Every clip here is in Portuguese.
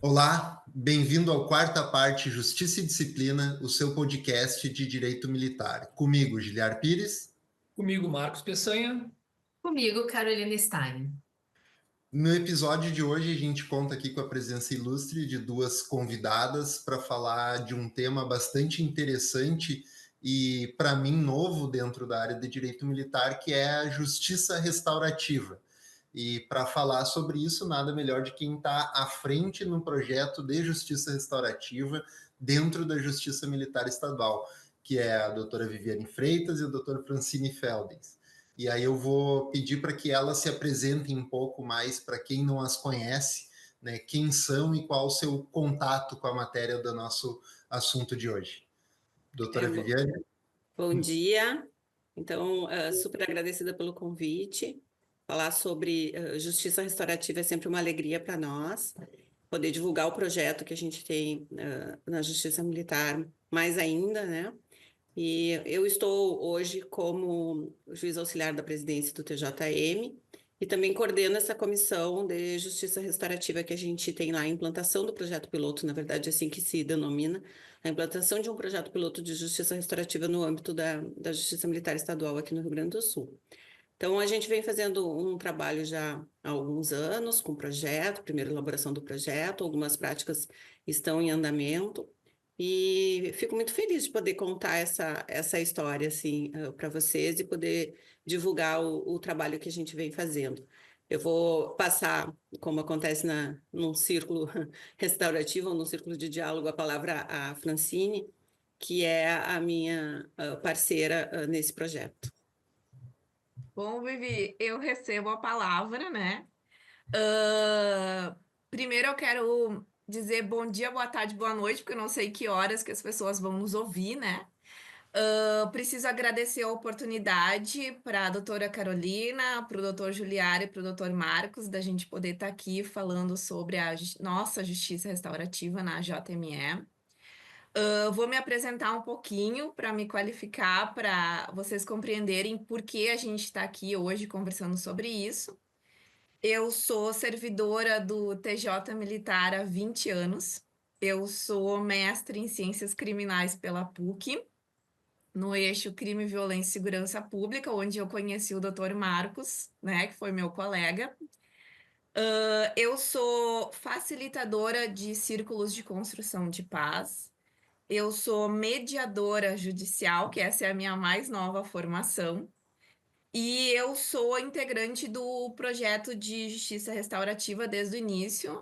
Olá, bem-vindo ao Quarta Parte Justiça e Disciplina, o seu podcast de Direito Militar. Comigo, Giliar Pires. Comigo, Marcos Peçanha. Comigo, Carolina Stein. No episódio de hoje, a gente conta aqui com a presença ilustre de duas convidadas para falar de um tema bastante interessante e, para mim, novo dentro da área de direito militar, que é a justiça restaurativa. E para falar sobre isso, nada melhor de quem está à frente no projeto de justiça restaurativa dentro da Justiça Militar Estadual, que é a doutora Viviane Freitas e o doutor Francine Feldens. E aí eu vou pedir para que elas se apresentem um pouco mais para quem não as conhece, né, quem são e qual o seu contato com a matéria do nosso assunto de hoje. Doutora Viviane? Bom dia. Então, super agradecida pelo convite. Falar sobre justiça restaurativa é sempre uma alegria para nós. Poder divulgar o projeto que a gente tem na Justiça Militar, mais ainda, né? E eu estou hoje como juiz auxiliar da presidência do TJM e também coordeno essa comissão de justiça restaurativa que a gente tem lá, a implantação do projeto piloto, na verdade, assim que se denomina, a implantação de um projeto piloto de justiça restaurativa no âmbito da Justiça Militar Estadual aqui no Rio Grande do Sul. Então, a gente vem fazendo um trabalho já há alguns anos com o projeto, primeira elaboração do projeto, algumas práticas estão em andamento, e fico muito feliz de poder contar essa história assim, para vocês e poder divulgar o trabalho que a gente vem fazendo. Eu vou passar, como acontece num círculo restaurativo ou num círculo de diálogo, a palavra à Francine, que é a minha parceira nesse projeto. Bom, Vivi, eu recebo a palavra, né? Primeiro eu quero dizer bom dia, boa tarde, boa noite, porque eu não sei que horas que as pessoas vão nos ouvir, né? Preciso agradecer a oportunidade para a doutora Carolina, para o doutor Juliara e para o doutor Marcos, da gente poder estar aqui falando sobre a nossa justiça restaurativa na JME. Vou me apresentar um pouquinho para me qualificar, para vocês compreenderem por que a gente está aqui hoje conversando sobre isso. Eu sou servidora do TJ Militar há 20 anos. Eu sou mestre em Ciências Criminais pela PUC, no eixo Crime, Violência e Segurança Pública, onde eu conheci o Dr. Marcos, né, que foi meu colega. Eu sou facilitadora de círculos de construção de paz. Eu sou mediadora judicial, que essa é a minha mais nova formação. E eu sou integrante do projeto de justiça restaurativa desde o início,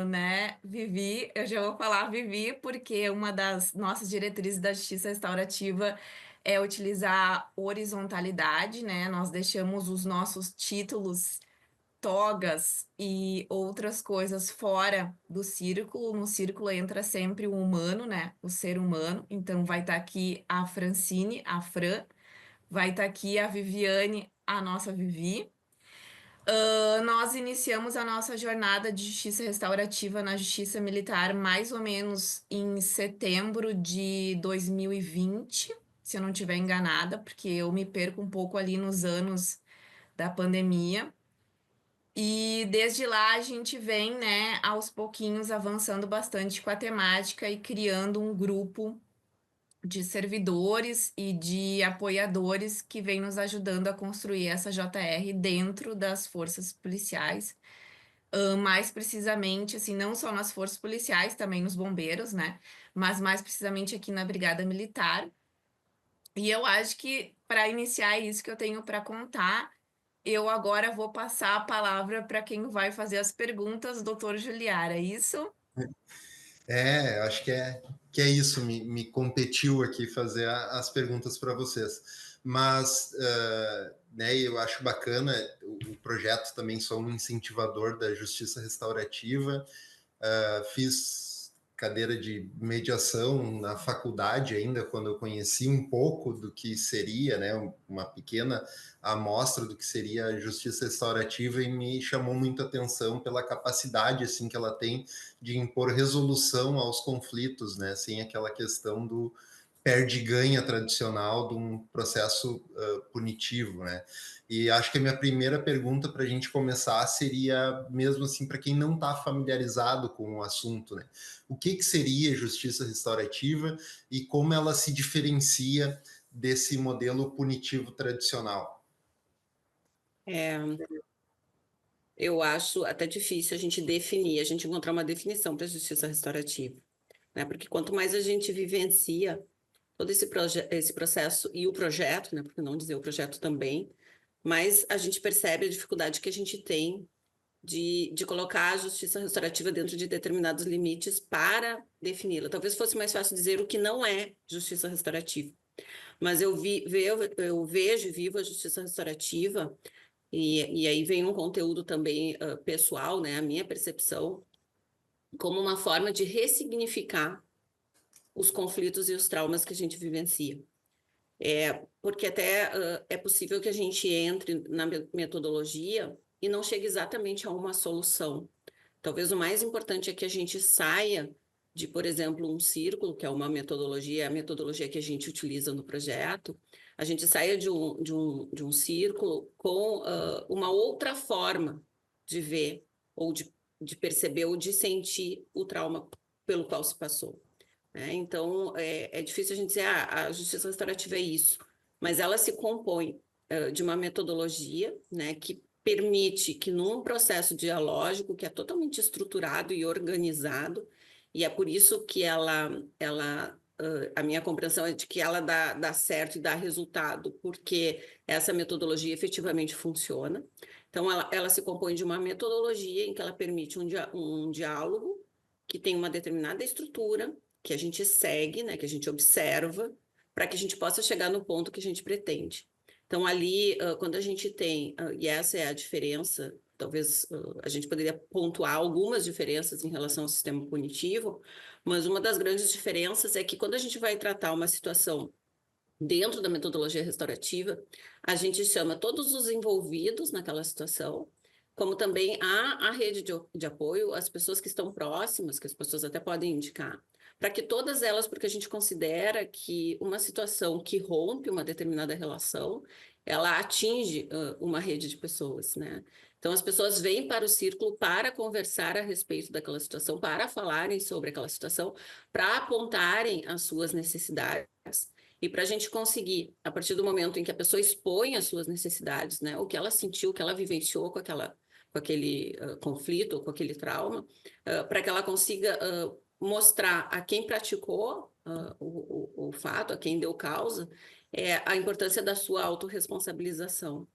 né? Vivi, eu já vou falar Vivi, porque uma das nossas diretrizes da justiça restaurativa é utilizar horizontalidade, né? Nós deixamos os nossos títulos, togas e outras coisas fora do círculo. No círculo entra sempre o humano, né? O ser humano. Então vai estar aqui a Francine, a Fran, vai estar aqui a Viviane, a nossa Vivi. Nós iniciamos a nossa jornada de justiça restaurativa na Justiça Militar mais ou menos em setembro de 2020, se eu não estiver enganada, porque eu me perco um pouco ali nos anos da pandemia. E desde lá a gente vem, né, aos pouquinhos avançando bastante com a temática e criando um grupo de servidores e de apoiadores que vem nos ajudando a construir essa JR dentro das forças policiais. Mais precisamente, assim, não só nas forças policiais, também nos bombeiros, né? Mas mais precisamente aqui na Brigada Militar. E eu acho que para iniciar isso que eu tenho para contar, eu agora vou passar a palavra para quem vai fazer as perguntas, doutor Juliara, é isso? Acho que é isso, me competiu aqui fazer as perguntas para vocês. Mas, né, eu acho bacana, o projeto também sou um incentivador da justiça restaurativa, fiz cadeira de mediação na faculdade ainda, quando eu conheci um pouco do que seria, né, uma pequena amostra do que seria a justiça restaurativa e me chamou muita atenção pela capacidade assim que ela tem de impor resolução aos conflitos, né, sem aquela questão perde-ganha tradicional de um processo punitivo, né? E acho que a minha primeira pergunta para a gente começar seria mesmo assim para quem não está familiarizado com o assunto, né? O que seria justiça restaurativa e como ela se diferencia desse modelo punitivo tradicional? Eu acho até difícil a gente definir, a gente encontrar uma definição para a justiça restaurativa, né? Porque quanto mais a gente vivencia todo esse processo e o projeto, né? Porque não dizer o projeto também, mas a gente percebe a dificuldade que a gente tem de colocar a justiça restaurativa dentro de determinados limites para defini-la. Talvez fosse mais fácil dizer o que não é justiça restaurativa. Mas eu vejo e vivo a justiça restaurativa, e aí vem um conteúdo também pessoal, né? A minha percepção, como uma forma de ressignificar os conflitos e os traumas que a gente vivencia. Porque até é possível que a gente entre na metodologia e não chegue exatamente a uma solução. Talvez o mais importante é que a gente saia de, por exemplo, um círculo, que é uma metodologia, a metodologia que a gente utiliza no projeto, a gente saia de um círculo com uma outra forma de ver, ou de perceber, ou de sentir o trauma pelo qual se passou. Então, é difícil a gente dizer, a justiça restaurativa é isso, mas ela se compõe de uma metodologia, né, que permite que num processo dialógico que é totalmente estruturado e organizado, e é por isso que a minha compreensão é de que ela dá certo e dá resultado, porque essa metodologia efetivamente funciona. Então, ela se compõe de uma metodologia em que ela permite um diálogo que tem uma determinada estrutura, que a gente segue, né, que a gente observa, para que a gente possa chegar no ponto que a gente pretende. Então, ali, quando a gente tem, e essa é a diferença, talvez a gente poderia pontuar algumas diferenças em relação ao sistema punitivo, mas uma das grandes diferenças é que quando a gente vai tratar uma situação dentro da metodologia restaurativa, a gente chama todos os envolvidos naquela situação, como também a rede de apoio, as pessoas que estão próximas, que as pessoas até podem indicar, para que todas elas, porque a gente considera que uma situação que rompe uma determinada relação, ela atinge uma rede de pessoas, né? Então, as pessoas vêm para o círculo para conversar a respeito daquela situação, para falarem sobre aquela situação, para apontarem as suas necessidades. E para a gente conseguir, a partir do momento em que a pessoa expõe as suas necessidades, né, o que ela sentiu, o que ela vivenciou com aquele conflito, ou com aquele trauma, para que ela consiga mostrar a quem praticou o fato, a quem deu causa, a importância da sua autorresponsabilização.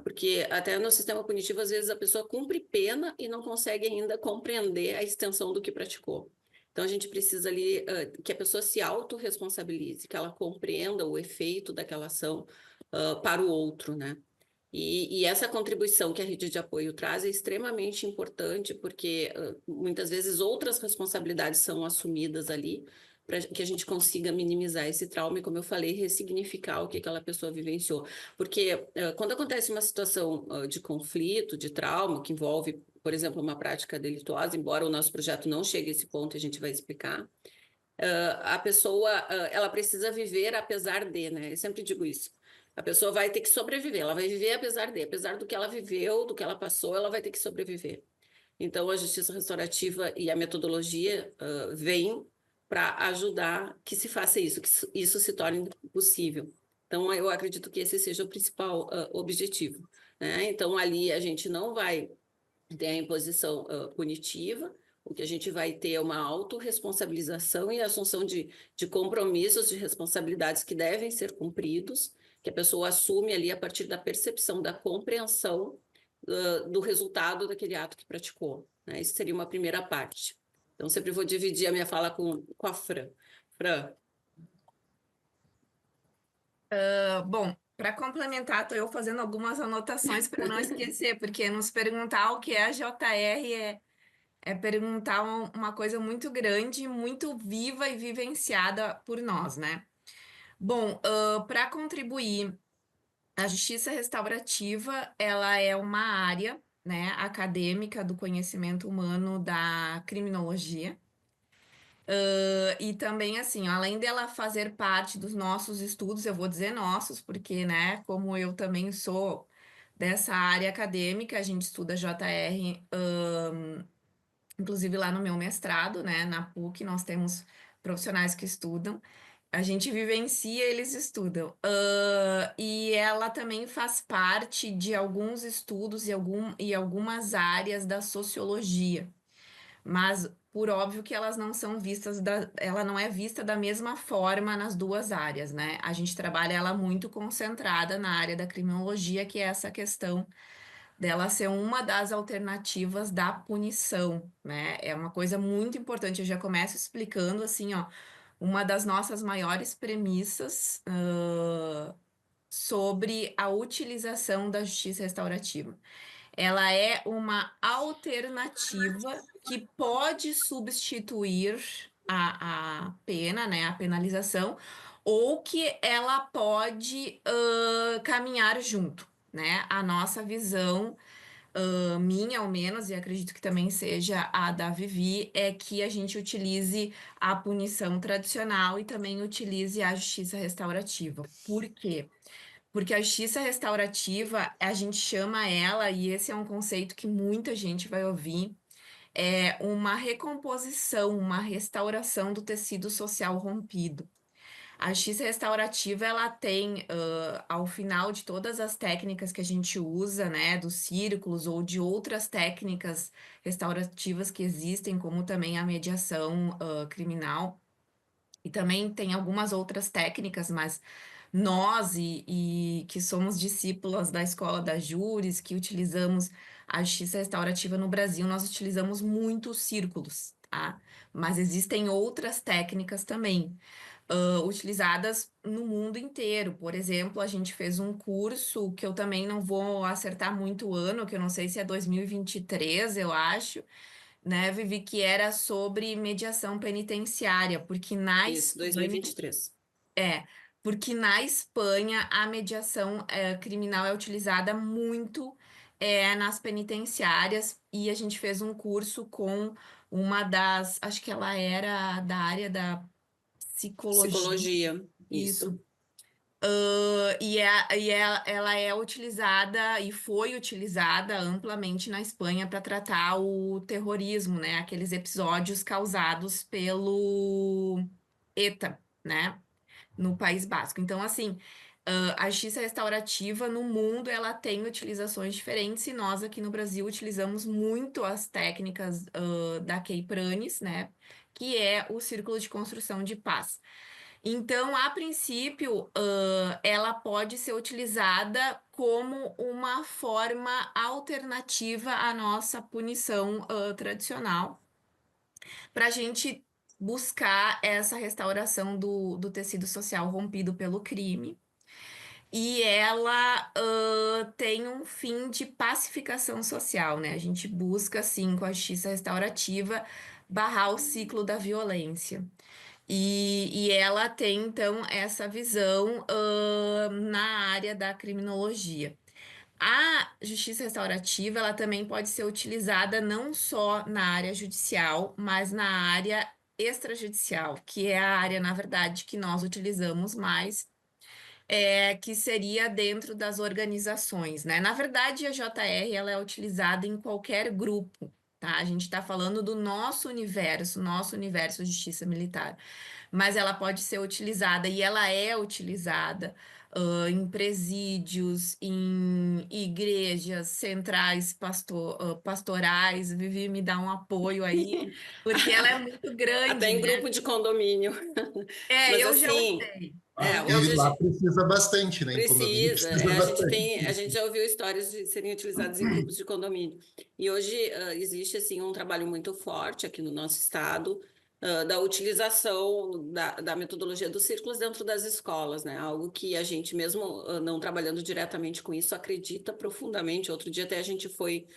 Porque até no sistema punitivo, às vezes, a pessoa cumpre pena e não consegue ainda compreender a extensão do que praticou. Então, a gente precisa ali que a pessoa se autorresponsabilize, que ela compreenda o efeito daquela ação para o outro, né? E essa contribuição que a rede de apoio traz é extremamente importante, porque muitas vezes outras responsabilidades são assumidas ali, para que a gente consiga minimizar esse trauma e, como eu falei, ressignificar o que aquela pessoa vivenciou. Porque quando acontece uma situação de conflito, de trauma, que envolve, por exemplo, uma prática delituosa, embora o nosso projeto não chegue a esse ponto, a gente vai explicar, a pessoa ela precisa viver apesar de, né? Eu sempre digo isso. A pessoa vai ter que sobreviver, ela vai viver apesar do que ela viveu, do que ela passou, ela vai ter que sobreviver. Então, a justiça restaurativa e a metodologia vêm para ajudar que se faça isso, que isso se torne possível. Então, eu acredito que esse seja o principal objetivo, né? Então, ali a gente não vai ter a imposição punitiva, o que a gente vai ter é uma autorresponsabilização e assunção de compromissos, de responsabilidades que devem ser cumpridos, que a pessoa assume ali a partir da percepção, da compreensão do resultado daquele ato que praticou, né? Isso seria uma primeira parte. Então, sempre vou dividir a minha fala com a Fran. Fran. Bom, para complementar, estou eu fazendo algumas anotações para não esquecer, porque nos perguntar o que é a JR é perguntar uma coisa muito grande, muito viva e vivenciada por nós, né? Bom, para contribuir, a justiça restaurativa, ela é uma área, né, acadêmica do conhecimento humano da criminologia. E também, assim, além dela fazer parte dos nossos estudos, eu vou dizer nossos, porque, né, como eu também sou dessa área acadêmica, a gente estuda JR, inclusive lá no meu mestrado, né, na PUC, nós temos profissionais que estudam, a gente vivencia, eles estudam. E ela também faz parte de alguns estudos e algumas áreas da sociologia. Mas, por óbvio que elas não são vistas ela não é vista da mesma forma nas duas áreas, né? A gente trabalha ela muito concentrada na área da criminologia, que é essa questão dela ser uma das alternativas da punição, né? É uma coisa muito importante. Eu já começo explicando assim, ó, uma das nossas maiores premissas, sobre a utilização da justiça restaurativa. Ela é uma alternativa que pode substituir a pena, né, a penalização, ou que ela pode caminhar junto, né? A nossa visão, minha ao menos, e acredito que também seja a da Vivi, é que a gente utilize a punição tradicional e também utilize a justiça restaurativa. Por quê? Porque a justiça restaurativa, a gente chama ela, e esse é um conceito que muita gente vai ouvir, é uma recomposição, uma restauração do tecido social rompido. A justiça restaurativa, ela tem, ao final de todas as técnicas que a gente usa, né, dos círculos ou de outras técnicas restaurativas que existem, como também a mediação, criminal, e também tem algumas outras técnicas, mas nós e que somos discípulas da Escola da Júris, que utilizamos a justiça restaurativa no Brasil, nós utilizamos muito os círculos, tá? Mas existem outras técnicas também, utilizadas no mundo inteiro. Por exemplo, a gente fez um curso que eu também não vou acertar muito o ano, que eu não sei se é 2023, eu acho, né, Vivi, que era sobre mediação penitenciária, porque na Isso, Espanha 2023. é, porque na Espanha a mediação criminal é utilizada muito nas penitenciárias, e a gente fez um curso com uma das, acho que ela era da área da psicologia, Psicologia, isso. isso. Ela é utilizada e foi utilizada amplamente na Espanha para tratar o terrorismo, né? Aqueles episódios causados pelo ETA, né? No País Basco. Então, assim, a justiça restaurativa no mundo ela tem utilizações diferentes, e nós aqui no Brasil utilizamos muito as técnicas da Kay Pranes, né? Que é o Círculo de Construção de Paz. Então, a princípio, ela pode ser utilizada como uma forma alternativa à nossa punição tradicional, para a gente buscar essa restauração do tecido social rompido pelo crime. E ela tem um fim de pacificação social, né? A gente busca, assim, com a justiça restaurativa, barrar o ciclo da violência. E ela tem, então, essa visão na área da criminologia. A justiça restaurativa, ela também pode ser utilizada não só na área judicial, mas na área extrajudicial, que é a área, na verdade, que nós utilizamos mais, que seria dentro das organizações, né? Na verdade, a JR, ela é utilizada em qualquer grupo, tá? A gente está falando do nosso universo de justiça militar, mas ela pode ser utilizada, e ela é utilizada em presídios, em igrejas centrais pastorais. Vivi, me dá um apoio aí, porque ela é muito Até grande, em né? grupo de condomínio. Mas Eu já assim, usei. E hoje lá precisa bastante, né? Em condomínio precisa. precisa bastante. A gente já ouviu histórias de serem utilizados em grupos de condomínio. E hoje existe assim um trabalho muito forte aqui no nosso estado, da utilização da metodologia dos círculos dentro das escolas, né? Algo que a gente, mesmo não trabalhando diretamente com isso, acredita profundamente. Outro dia até a gente foi,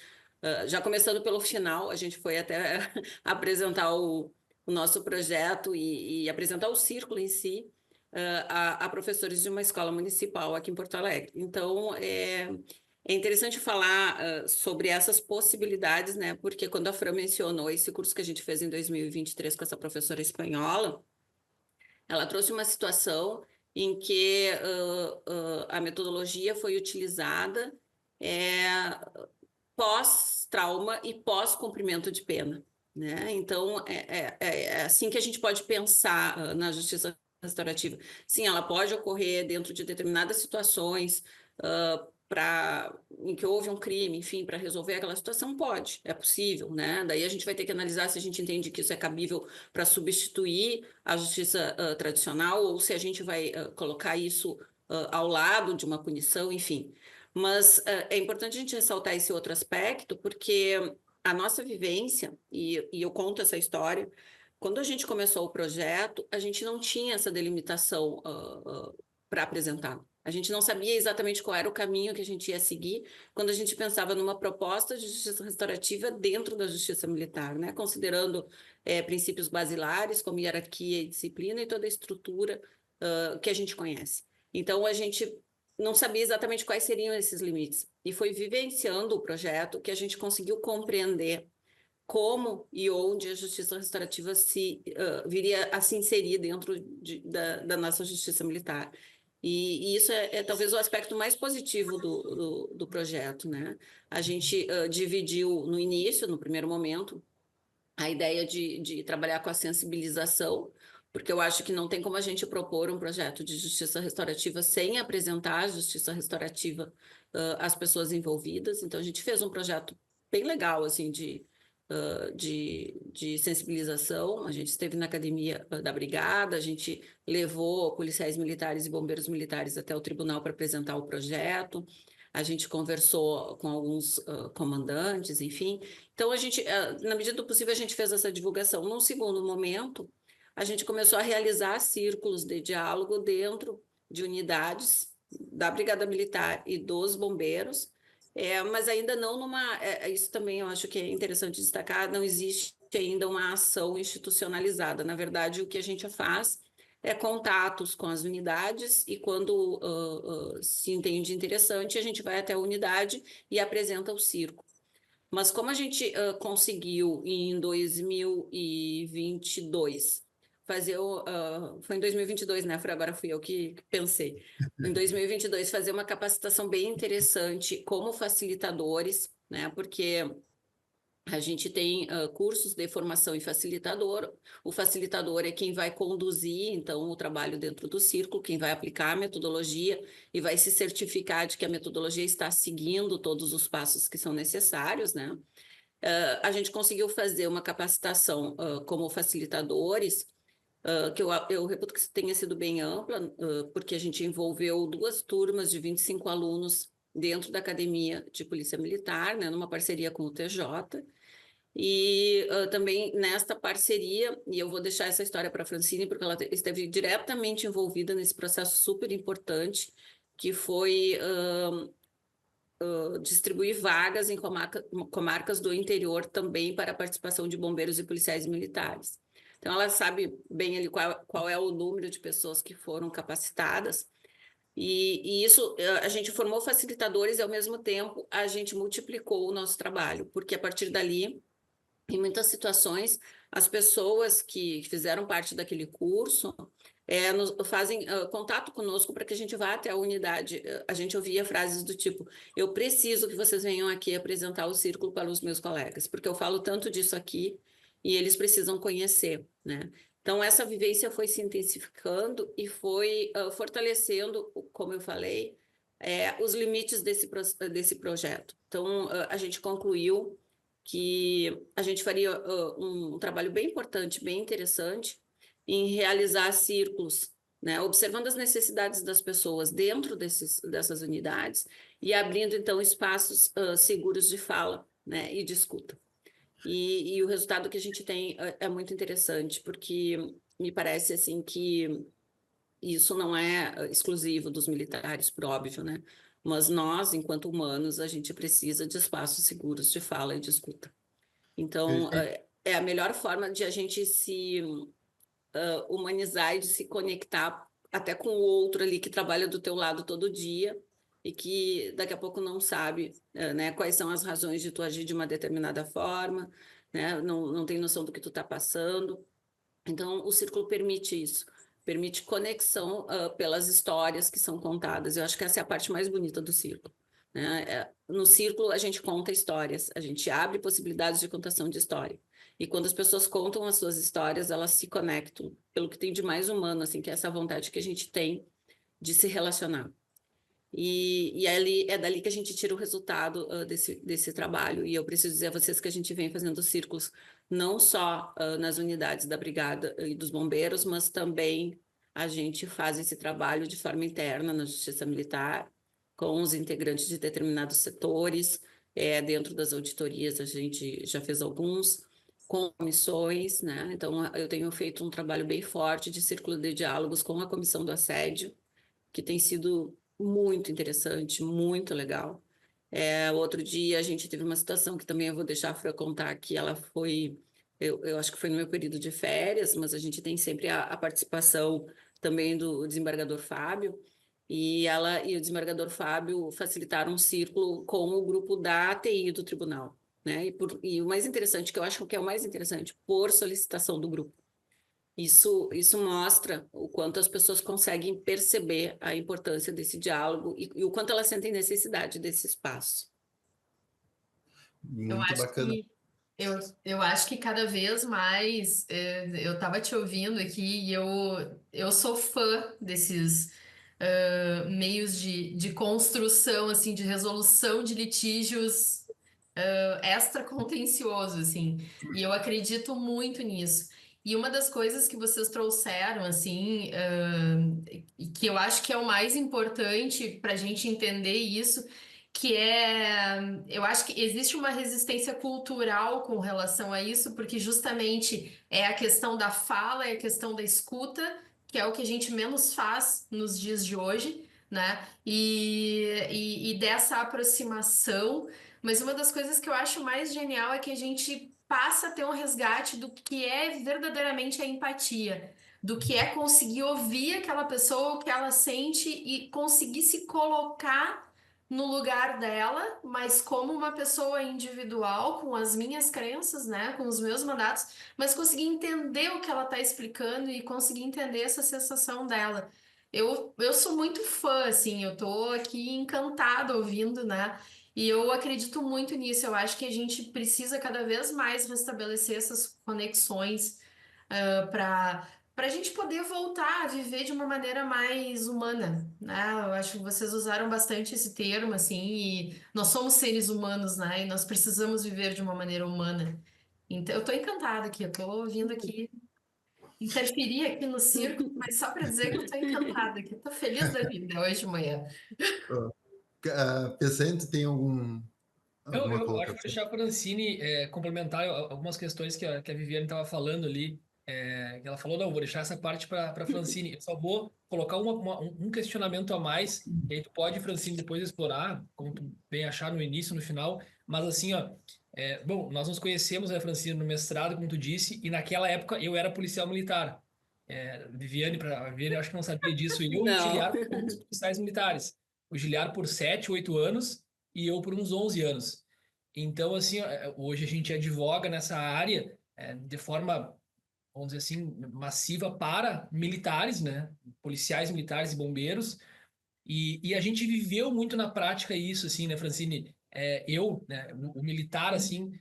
já começando pelo final, a gente foi até apresentar o nosso projeto e apresentar o círculo em si, a professores de uma escola municipal aqui em Porto Alegre. Então, É interessante falar sobre essas possibilidades, né? Porque quando a Fran mencionou esse curso que a gente fez em 2023 com essa professora espanhola, ela trouxe uma situação em que a metodologia foi utilizada pós-trauma e pós-cumprimento de pena, né? Então, é assim que a gente pode pensar na justiça restaurativa. Sim, ela pode ocorrer dentro de determinadas situações, em que houve um crime, enfim, para resolver aquela situação, pode, é possível, né? Daí a gente vai ter que analisar se a gente entende que isso é cabível para substituir a justiça tradicional ou se a gente vai colocar isso ao lado de uma punição, enfim. Mas é importante a gente ressaltar esse outro aspecto, porque a nossa vivência, e eu conto essa história, quando a gente começou o projeto, a gente não tinha essa delimitação para apresentar. A gente não sabia exatamente qual era o caminho que a gente ia seguir quando a gente pensava numa proposta de justiça restaurativa dentro da justiça militar, né? Considerando princípios basilares, como hierarquia e disciplina e toda a estrutura que a gente conhece. Então, a gente não sabia exatamente quais seriam esses limites. E foi vivenciando o projeto que a gente conseguiu compreender como e onde a justiça restaurativa viria a se inserir dentro da nossa justiça militar. E isso é talvez o aspecto mais positivo do projeto, né? A gente dividiu no início, no primeiro momento, a ideia de trabalhar com a sensibilização, porque eu acho que não tem como a gente propor um projeto de justiça restaurativa sem apresentar a justiça restaurativa às pessoas envolvidas. Então, a gente fez um projeto bem legal, assim, de sensibilização. A gente esteve na academia da Brigada, a gente levou policiais militares e bombeiros militares até o tribunal para apresentar o projeto, a gente conversou com alguns comandantes, enfim. Então, a gente, na medida do possível, a gente fez essa divulgação. Num segundo momento, a gente começou a realizar círculos de diálogo dentro de unidades da Brigada Militar e dos bombeiros, mas ainda não isso também eu acho que é interessante destacar, não existe ainda uma ação institucionalizada. Na verdade, o que a gente faz é contatos com as unidades e quando se entende interessante, a gente vai até a unidade e apresenta o círculo. Mas como a gente conseguiu em 2022 fazer foi em 2022, né, Fran? Agora fui eu que pensei. Em 2022 fazer uma capacitação bem interessante como facilitadores, né? Porque a gente tem cursos de formação em facilitador. O facilitador é quem vai conduzir, então, o trabalho dentro do círculo, quem vai aplicar a metodologia e vai se certificar de que a metodologia está seguindo todos os passos que são necessários, né? A gente conseguiu fazer uma capacitação como facilitadores, que eu reputo que tenha sido bem ampla, porque a gente envolveu 2 turmas de 25 alunos dentro da Academia de Polícia Militar, né, numa parceria com o TJ, e também nesta parceria, e eu vou deixar essa história para a Francine, porque ela esteve diretamente envolvida nesse processo super importante, que foi distribuir vagas em comarcas do interior também para a participação de bombeiros e policiais militares. Então, ela sabe bem ali qual é o número de pessoas que foram capacitadas, e isso, a gente formou facilitadores e, ao mesmo tempo, a gente multiplicou o nosso trabalho, porque a partir dali, em muitas situações, as pessoas que fizeram parte daquele curso fazem contato conosco para que a gente vá até a unidade. A gente ouvia frases do tipo: eu preciso que vocês venham aqui apresentar o círculo para os meus colegas, porque eu falo tanto disso aqui e eles precisam conhecer, né? Então, essa vivência foi se intensificando e foi fortalecendo, como eu falei, os limites desse projeto. Então, a gente concluiu que a gente faria um trabalho bem importante, bem interessante, em realizar círculos, né, observando as necessidades das pessoas dentro dessas unidades e abrindo, então, espaços seguros de fala, né, e de escuta. E o resultado que a gente tem é muito interessante, porque me parece assim que isso não é exclusivo dos militares, por óbvio, né? Mas nós, enquanto humanos, a gente precisa de espaços seguros de fala e de escuta. Então, é a melhor forma de a gente se humanizar e de se conectar até com o outro ali que trabalha do teu lado todo dia, e que daqui a pouco não sabe, né, quais são as razões de tu agir de uma determinada forma, né, não tem noção do que tu está passando. Então, o círculo permite isso, permite conexão pelas histórias que são contadas. Eu acho que essa é a parte mais bonita do círculo, né? No círculo, a gente conta histórias, a gente abre possibilidades de contação de história. E quando as pessoas contam as suas histórias, elas se conectam pelo que tem de mais humano, assim, que é essa vontade que a gente tem de se relacionar. E é dali que a gente tira o resultado desse trabalho. E eu preciso dizer a vocês que a gente vem fazendo círculos não só nas unidades da Brigada e dos Bombeiros, mas também a gente faz esse trabalho de forma interna na Justiça Militar, com os integrantes de determinados setores. Dentro das auditorias a gente já fez alguns, com comissões, né? Então eu tenho feito um trabalho bem forte de círculo de diálogos com a Comissão do Assédio, que tem sido muito interessante, muito legal. Outro dia a gente teve uma situação que também eu vou deixar para contar, que ela foi, eu acho que foi no meu período de férias, mas a gente tem sempre a participação também do desembargador Fábio, e ela e o desembargador Fábio facilitaram um círculo com o grupo da ATI do tribunal, né? E o mais interessante, que eu acho que é o mais interessante, por solicitação do grupo. Isso mostra o quanto as pessoas conseguem perceber a importância desse diálogo e o quanto elas sentem necessidade desse espaço. Eu Muito acho bacana. que eu acho que cada vez mais eu estava te ouvindo aqui e eu sou fã desses meios de construção, assim, de resolução de litígios extra-contencioso, assim, e eu acredito muito nisso. E uma das coisas que vocês trouxeram, assim, e que eu acho que é o mais importante para a gente entender isso, que eu acho que existe uma resistência cultural com relação a isso, porque justamente é a questão da fala, é a questão da escuta, que é o que a gente menos faz nos dias de hoje, né? E dessa aproximação. Mas uma das coisas que eu acho mais genial é que a gente passa a ter um resgate do que é verdadeiramente a empatia, do que é conseguir ouvir aquela pessoa, o que ela sente e conseguir se colocar no lugar dela, mas como uma pessoa individual, com as minhas crenças, né, com os meus mandatos, mas conseguir entender o que ela está explicando e conseguir entender essa sensação dela. Eu sou muito fã, assim, eu tô aqui encantada ouvindo, né? E eu acredito muito nisso. Eu acho que a gente precisa cada vez mais restabelecer essas conexões para a gente poder voltar a viver de uma maneira mais humana, né? Eu acho que vocês usaram bastante esse termo, assim, e nós somos seres humanos, né? E nós precisamos viver de uma maneira humana. Então, eu tô encantada aqui, eu tô vindo aqui interferir aqui no circo, mas só para dizer que eu tô encantada aqui, eu tô feliz da vida hoje de manhã. Peçanha, tu tem alguma Eu acho que vou colocação? deixar a Francine complementar algumas questões que a Viviane estava falando ali. Que ela falou, não, vou deixar essa parte para a Francine. Eu só vou colocar um questionamento a mais, e aí tu pode, Francine, depois explorar, como tu bem achar no início, no final. Mas assim, ó, bom, nós nos conhecemos, né, Francine, no mestrado, como tu disse, e naquela época eu era policial militar. A Viviane, eu acho que não sabia disso, e eu e o Não. Giliar fomos policiais militares. O Giliar por 7, 8 anos e eu por uns 11 anos. Então, assim, hoje a gente advoga nessa área de forma, vamos dizer assim, massiva para militares, né? Policiais militares e bombeiros. E a gente viveu muito na prática isso, assim, né, Francine? Né, o militar, assim,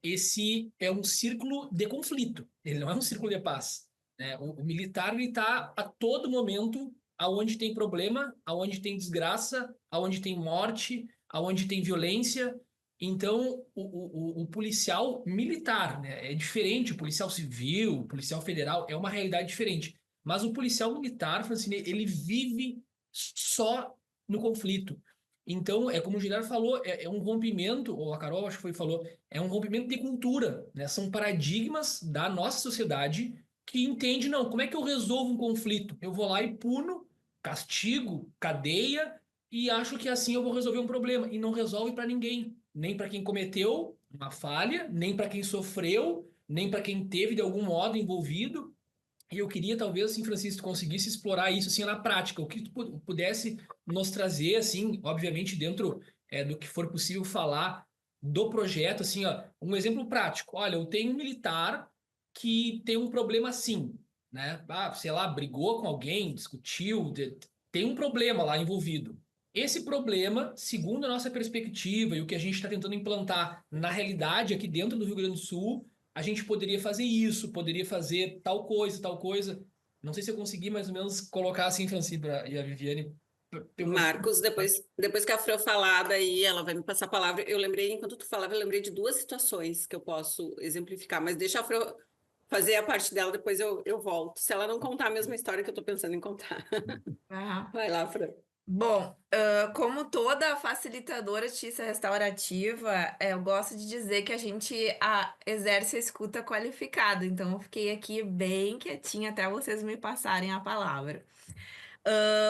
esse é um círculo de conflito, ele não é um círculo de paz, né? O militar, ele está a todo momento aonde tem problema, aonde tem desgraça, aonde tem morte, aonde tem violência. Então, o policial militar, né, é diferente, o policial civil, o policial federal, é uma realidade diferente. Mas o policial militar, Francine, ele vive só no conflito. Então, é como o Gilberto falou, é um rompimento, ou a Carol acho que falou, é um rompimento de cultura, né? São paradigmas da nossa sociedade que entende, não, como é que eu resolvo um conflito? Eu vou lá e puno, castigo, cadeia, e acho que assim eu vou resolver um problema. E não resolve para ninguém, nem para quem cometeu uma falha, nem para quem sofreu, nem para quem teve de algum modo envolvido. E eu queria, talvez, assim, Francisco, tu conseguisse explorar isso, assim, na prática, o que tu pudesse nos trazer, assim, obviamente, dentro do que for possível falar do projeto, assim, ó, um exemplo prático. Olha, eu tenho um militar que tem um problema assim, né? Ah, sei lá, brigou com alguém, discutiu, tem um problema lá envolvido. Esse problema, segundo a nossa perspectiva e o que a gente está tentando implantar na realidade aqui dentro do Rio Grande do Sul, a gente poderia fazer isso, poderia fazer tal coisa, tal coisa. Não sei se eu consegui mais ou menos colocar assim, Franci, e a Viviane. Marcos, depois que a Fran falar, daí ela vai me passar a palavra. Eu lembrei, enquanto tu falava, eu lembrei de duas situações que eu posso exemplificar, mas deixa a Fran fazer a parte dela, depois eu volto. Se ela não contar a mesma história que eu tô pensando em contar. Aham. Vai lá, Fran. Bom, como toda facilitadora de justiça restaurativa, eu gosto de dizer que a gente exerce a escuta qualificada. Então, eu fiquei aqui bem quietinha até vocês me passarem a palavra.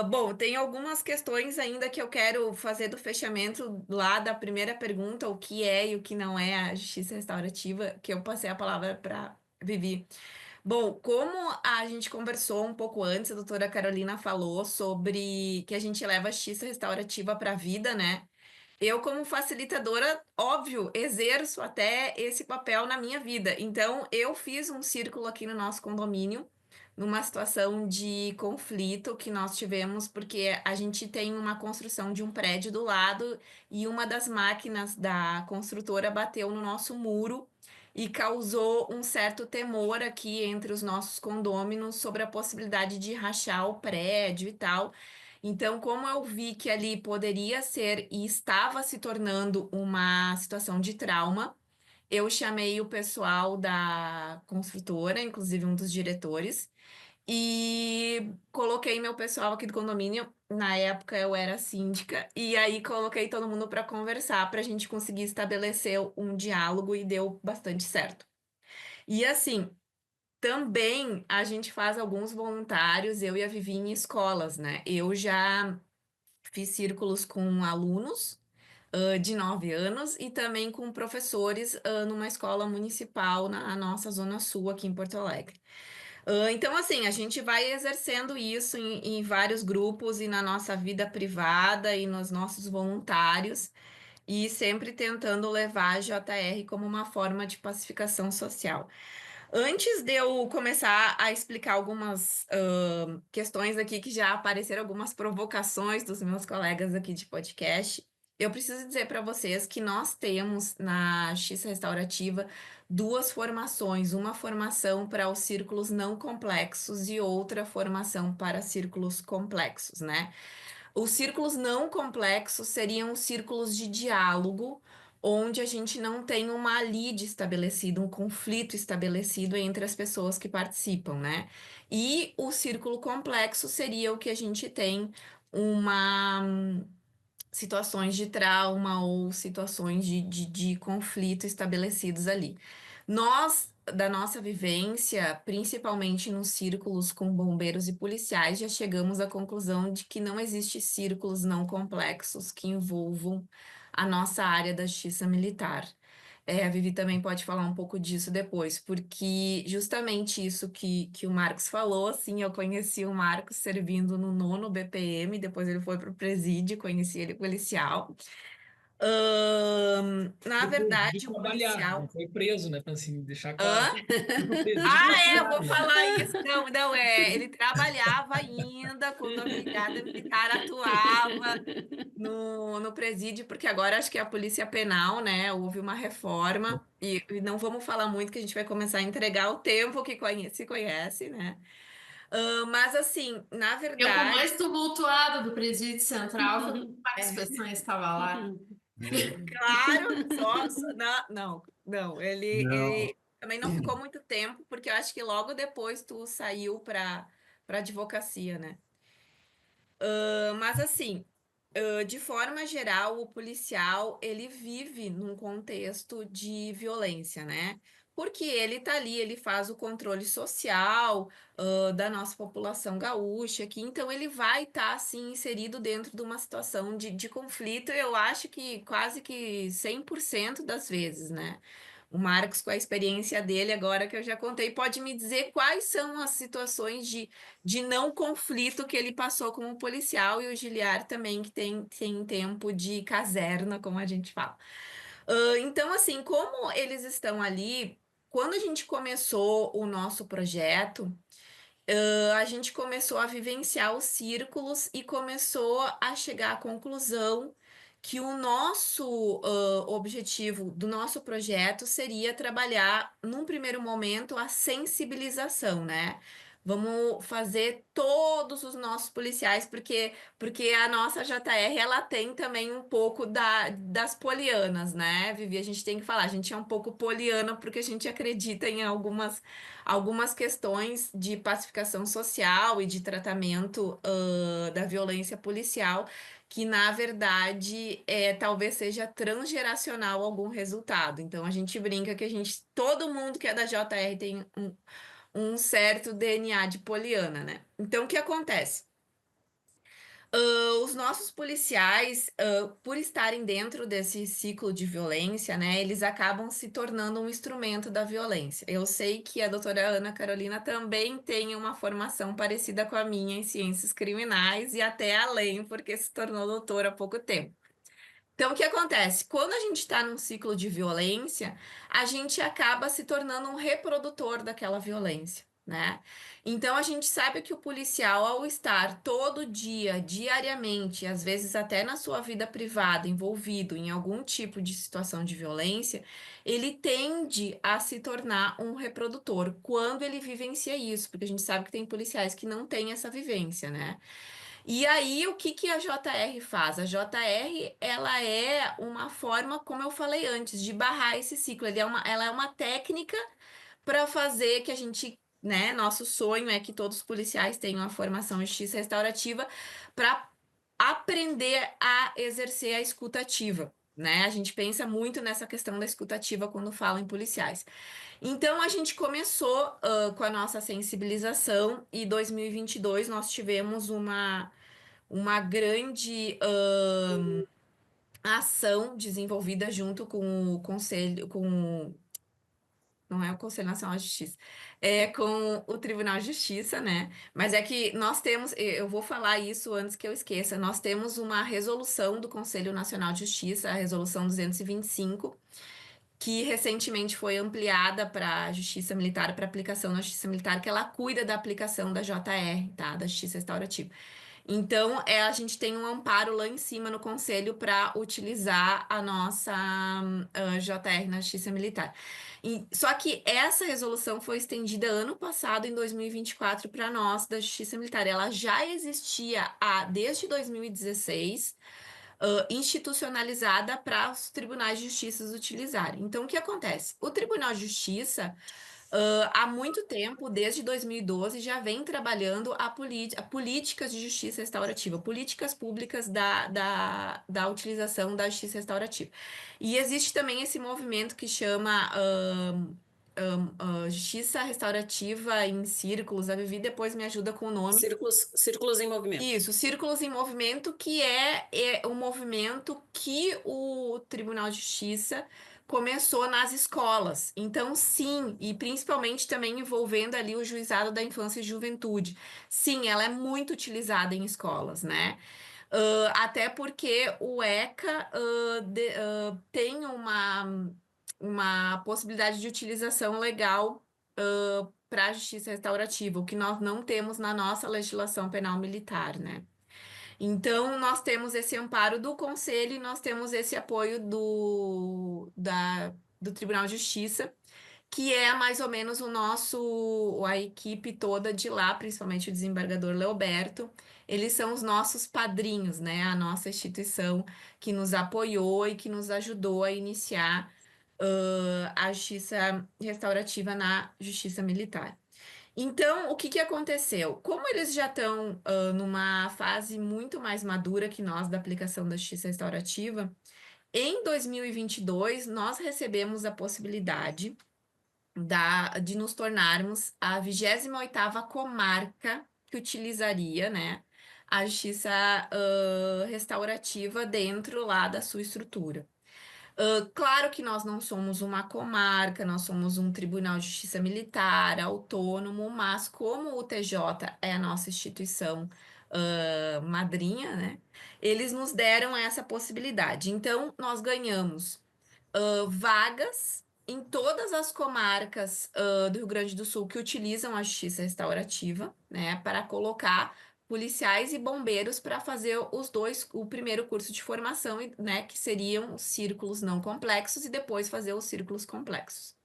Bom, tem algumas questões ainda que eu quero fazer do fechamento lá da primeira pergunta, o que é e o que não é a justiça restaurativa, que eu passei a palavra para Vivi. Bom, como a gente conversou um pouco antes, a doutora Carolina falou sobre que a gente leva a justiça restaurativa para a vida, né? Eu, como facilitadora, óbvio, exerço até esse papel na minha vida. Então, eu fiz um círculo aqui no nosso condomínio, numa situação de conflito que nós tivemos, porque a gente tem uma construção de um prédio do lado e uma das máquinas da construtora bateu no nosso muro e causou um certo temor aqui entre os nossos condôminos sobre a possibilidade de rachar o prédio e tal. Então, como eu vi que ali poderia ser e estava se tornando uma situação de trauma, eu chamei o pessoal da construtora, inclusive um dos diretores, e coloquei meu pessoal aqui do condomínio. Na época eu era síndica, e aí coloquei todo mundo para conversar, para a gente conseguir estabelecer um diálogo e deu bastante certo. E assim, também a gente faz alguns voluntários, eu e a Vivi, em escolas, né? Eu já fiz círculos com alunos de 9 anos e também com professores numa escola municipal na nossa Zona Sul, aqui em Porto Alegre. Então, assim, a gente vai exercendo isso em vários grupos e na nossa vida privada e nos nossos voluntários, e sempre tentando levar a JR como uma forma de pacificação social. Antes de eu começar a explicar algumas questões aqui, que já apareceram algumas provocações dos meus colegas aqui de podcast, eu preciso dizer para vocês que nós temos na Justiça Restaurativa duas formações, uma formação para os círculos não complexos e outra formação para círculos complexos, né? Os círculos não complexos seriam círculos de diálogo, onde a gente não tem uma lide estabelecida, um conflito estabelecido entre as pessoas que participam, né? E o círculo complexo seria o que a gente tem uma situações de trauma ou situações de conflito estabelecidos ali. Nós, da nossa vivência, principalmente nos círculos com bombeiros e policiais, já chegamos à conclusão de que não existe círculos não complexos que envolvam a nossa área da justiça militar. A Vivi também pode falar um pouco disso depois, porque justamente isso que o Marcos falou, assim, eu conheci o Marcos servindo no 9º BPM, depois ele foi para o presídio, conheci ele policial. Na De verdade, o trabalhar, não policial... foi preso, né, Francine? Deixar claro. Hã? Foi pro presídio Ah, eu trabalhar, vou né? falar isso. Não, não, ele trabalhava ainda quando a Brigada Militar atuava no presídio, porque agora acho que é a Polícia Penal, né? Houve uma reforma e não vamos falar muito que a gente vai começar a entregar o tempo que se conhece, né? Mas assim, na Eu, o verdade, mais tumultuado do Presídio Central, foi quando o Marcos é, Peçanha estava lá. claro, não, Não. ele também não ficou muito tempo, porque eu acho que logo depois tu saiu para advocacia, né? Mas assim, de forma geral, o policial, ele vive num contexto de violência, né? Porque ele tá ali, ele faz o controle social, da nossa população gaúcha aqui, então ele vai estar, assim, inserido dentro de uma situação de conflito, eu acho que quase que 100% das vezes, né? O Marcos, com a experiência dele agora que eu já contei, pode me dizer quais são as situações de não conflito que ele passou como policial e o Giliar também, que tem tempo de caserna, como a gente fala. Então, assim, como eles estão ali, quando a gente começou o nosso projeto, a gente começou a vivenciar os círculos e começou a chegar à conclusão que o nosso objetivo do nosso projeto seria trabalhar, num primeiro momento, a sensibilização, né? Vamos fazer todos os nossos policiais, porque a nossa JR, ela tem também um pouco das polianas, né, Vivi? A gente tem que falar, a gente é um pouco poliana porque a gente acredita em algumas questões de pacificação social e de tratamento da violência policial, que na verdade talvez seja transgeracional algum resultado. Então a gente brinca que todo mundo que é da JR tem um certo DNA de poliana, né? Então o que acontece? Os nossos policiais, por estarem dentro desse ciclo de violência, né, eles acabam se tornando um instrumento da violência. Eu sei que a doutora Ana Carolina também tem uma formação parecida com a minha em ciências criminais e até além, porque se tornou doutora há pouco tempo. Então, o que acontece? Quando a gente está num ciclo de violência, a gente acaba se tornando um reprodutor daquela violência, né? Então, a gente sabe que o policial, ao estar todo dia, diariamente, às vezes até na sua vida privada, envolvido em algum tipo de situação de violência, ele tende a se tornar um reprodutor quando ele vivencia isso, porque a gente sabe que tem policiais que não têm essa vivência, né? E aí, o que que a JR faz? A JR, ela é uma forma, como eu falei antes, de barrar esse ciclo. Ela é uma técnica para fazer que a gente, né? Nosso sonho é que todos os policiais tenham uma formação em justiça restaurativa para aprender a exercer a escutativa. Né? A gente pensa muito nessa questão da escutativa quando fala em policiais. Então, a gente começou com a nossa sensibilização e 2022 nós tivemos uma grande ação desenvolvida junto com o Conselho, não é o Conselho Nacional de Justiça, é com o Tribunal de Justiça, né? Mas é que nós temos, eu vou falar isso antes que eu esqueça, nós temos uma resolução do Conselho Nacional de Justiça, a Resolução 225, que recentemente foi ampliada para a Justiça Militar, para aplicação na Justiça Militar, que ela cuida da aplicação da JR, tá? Da Justiça Restaurativa. Então, a gente tem um amparo lá em cima no Conselho para utilizar a nossa JR na Justiça Militar. Só que essa resolução foi estendida ano passado, em 2024, para nós da Justiça Militar. Ela já existia desde 2016, institucionalizada para os tribunais de justiça utilizarem. Então, o que acontece? O Tribunal de Justiça há muito tempo, desde 2012, já vem trabalhando a políticas de justiça restaurativa, políticas públicas da utilização da justiça restaurativa. E existe também esse movimento que chama Justiça Restaurativa em Círculos. A Vivi depois me ajuda com o nome. Círculos em movimento. Isso, Círculos em Movimento, que é um movimento que o Tribunal de Justiça começou nas escolas. Então, sim, e principalmente também envolvendo ali o Juizado da Infância e Juventude. Sim, ela é muito utilizada em escolas, né? Até porque o ECA tem uma possibilidade de utilização legal para a justiça restaurativa, o que nós não temos na nossa legislação penal militar, né? Então, nós temos esse amparo do Conselho e nós temos esse apoio do Tribunal de Justiça, que é mais ou menos a equipe toda de lá, principalmente o desembargador Leoberto. Eles são os nossos padrinhos, né? A nossa instituição que nos apoiou e que nos ajudou a iniciar a justiça restaurativa na justiça militar. Então, o que que aconteceu? Como eles já estão numa fase muito mais madura que nós da aplicação da justiça restaurativa, em 2022 nós recebemos a possibilidade de nos tornarmos a 28ª comarca que utilizaria, né, a justiça restaurativa dentro lá da sua estrutura. Claro que nós não somos uma comarca, nós somos um Tribunal de Justiça Militar autônomo, mas como o TJ é a nossa instituição madrinha, né? Eles nos deram essa possibilidade. Então, nós ganhamos vagas em todas as comarcas do Rio Grande do Sul que utilizam a justiça restaurativa, né, para colocar policiais e bombeiros para fazer o primeiro curso de formação, né, que seriam os círculos não complexos e depois fazer os círculos complexos.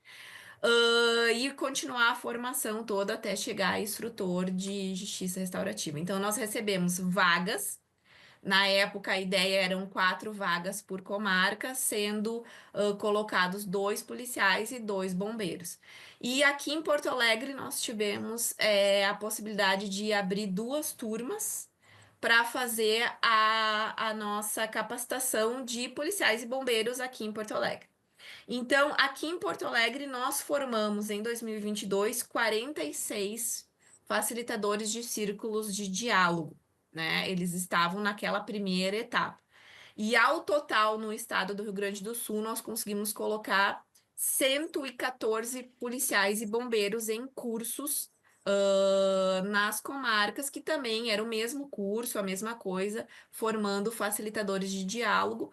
E continuar a formação toda até chegar a instrutor de justiça restaurativa. Então, nós recebemos vagas. Na época, a ideia eram 4 vagas por comarca, sendo colocados 2 policiais e 2 bombeiros. E aqui em Porto Alegre, nós tivemos a possibilidade de abrir 2 turmas para fazer a nossa capacitação de policiais e bombeiros aqui em Porto Alegre. Então, aqui em Porto Alegre, nós formamos em 2022 46 facilitadores de círculos de diálogo, né? Eles estavam naquela primeira etapa. E ao total, no estado do Rio Grande do Sul, nós conseguimos colocar 114 policiais e bombeiros em cursos nas comarcas, que também era o mesmo curso, a mesma coisa, formando facilitadores de diálogo,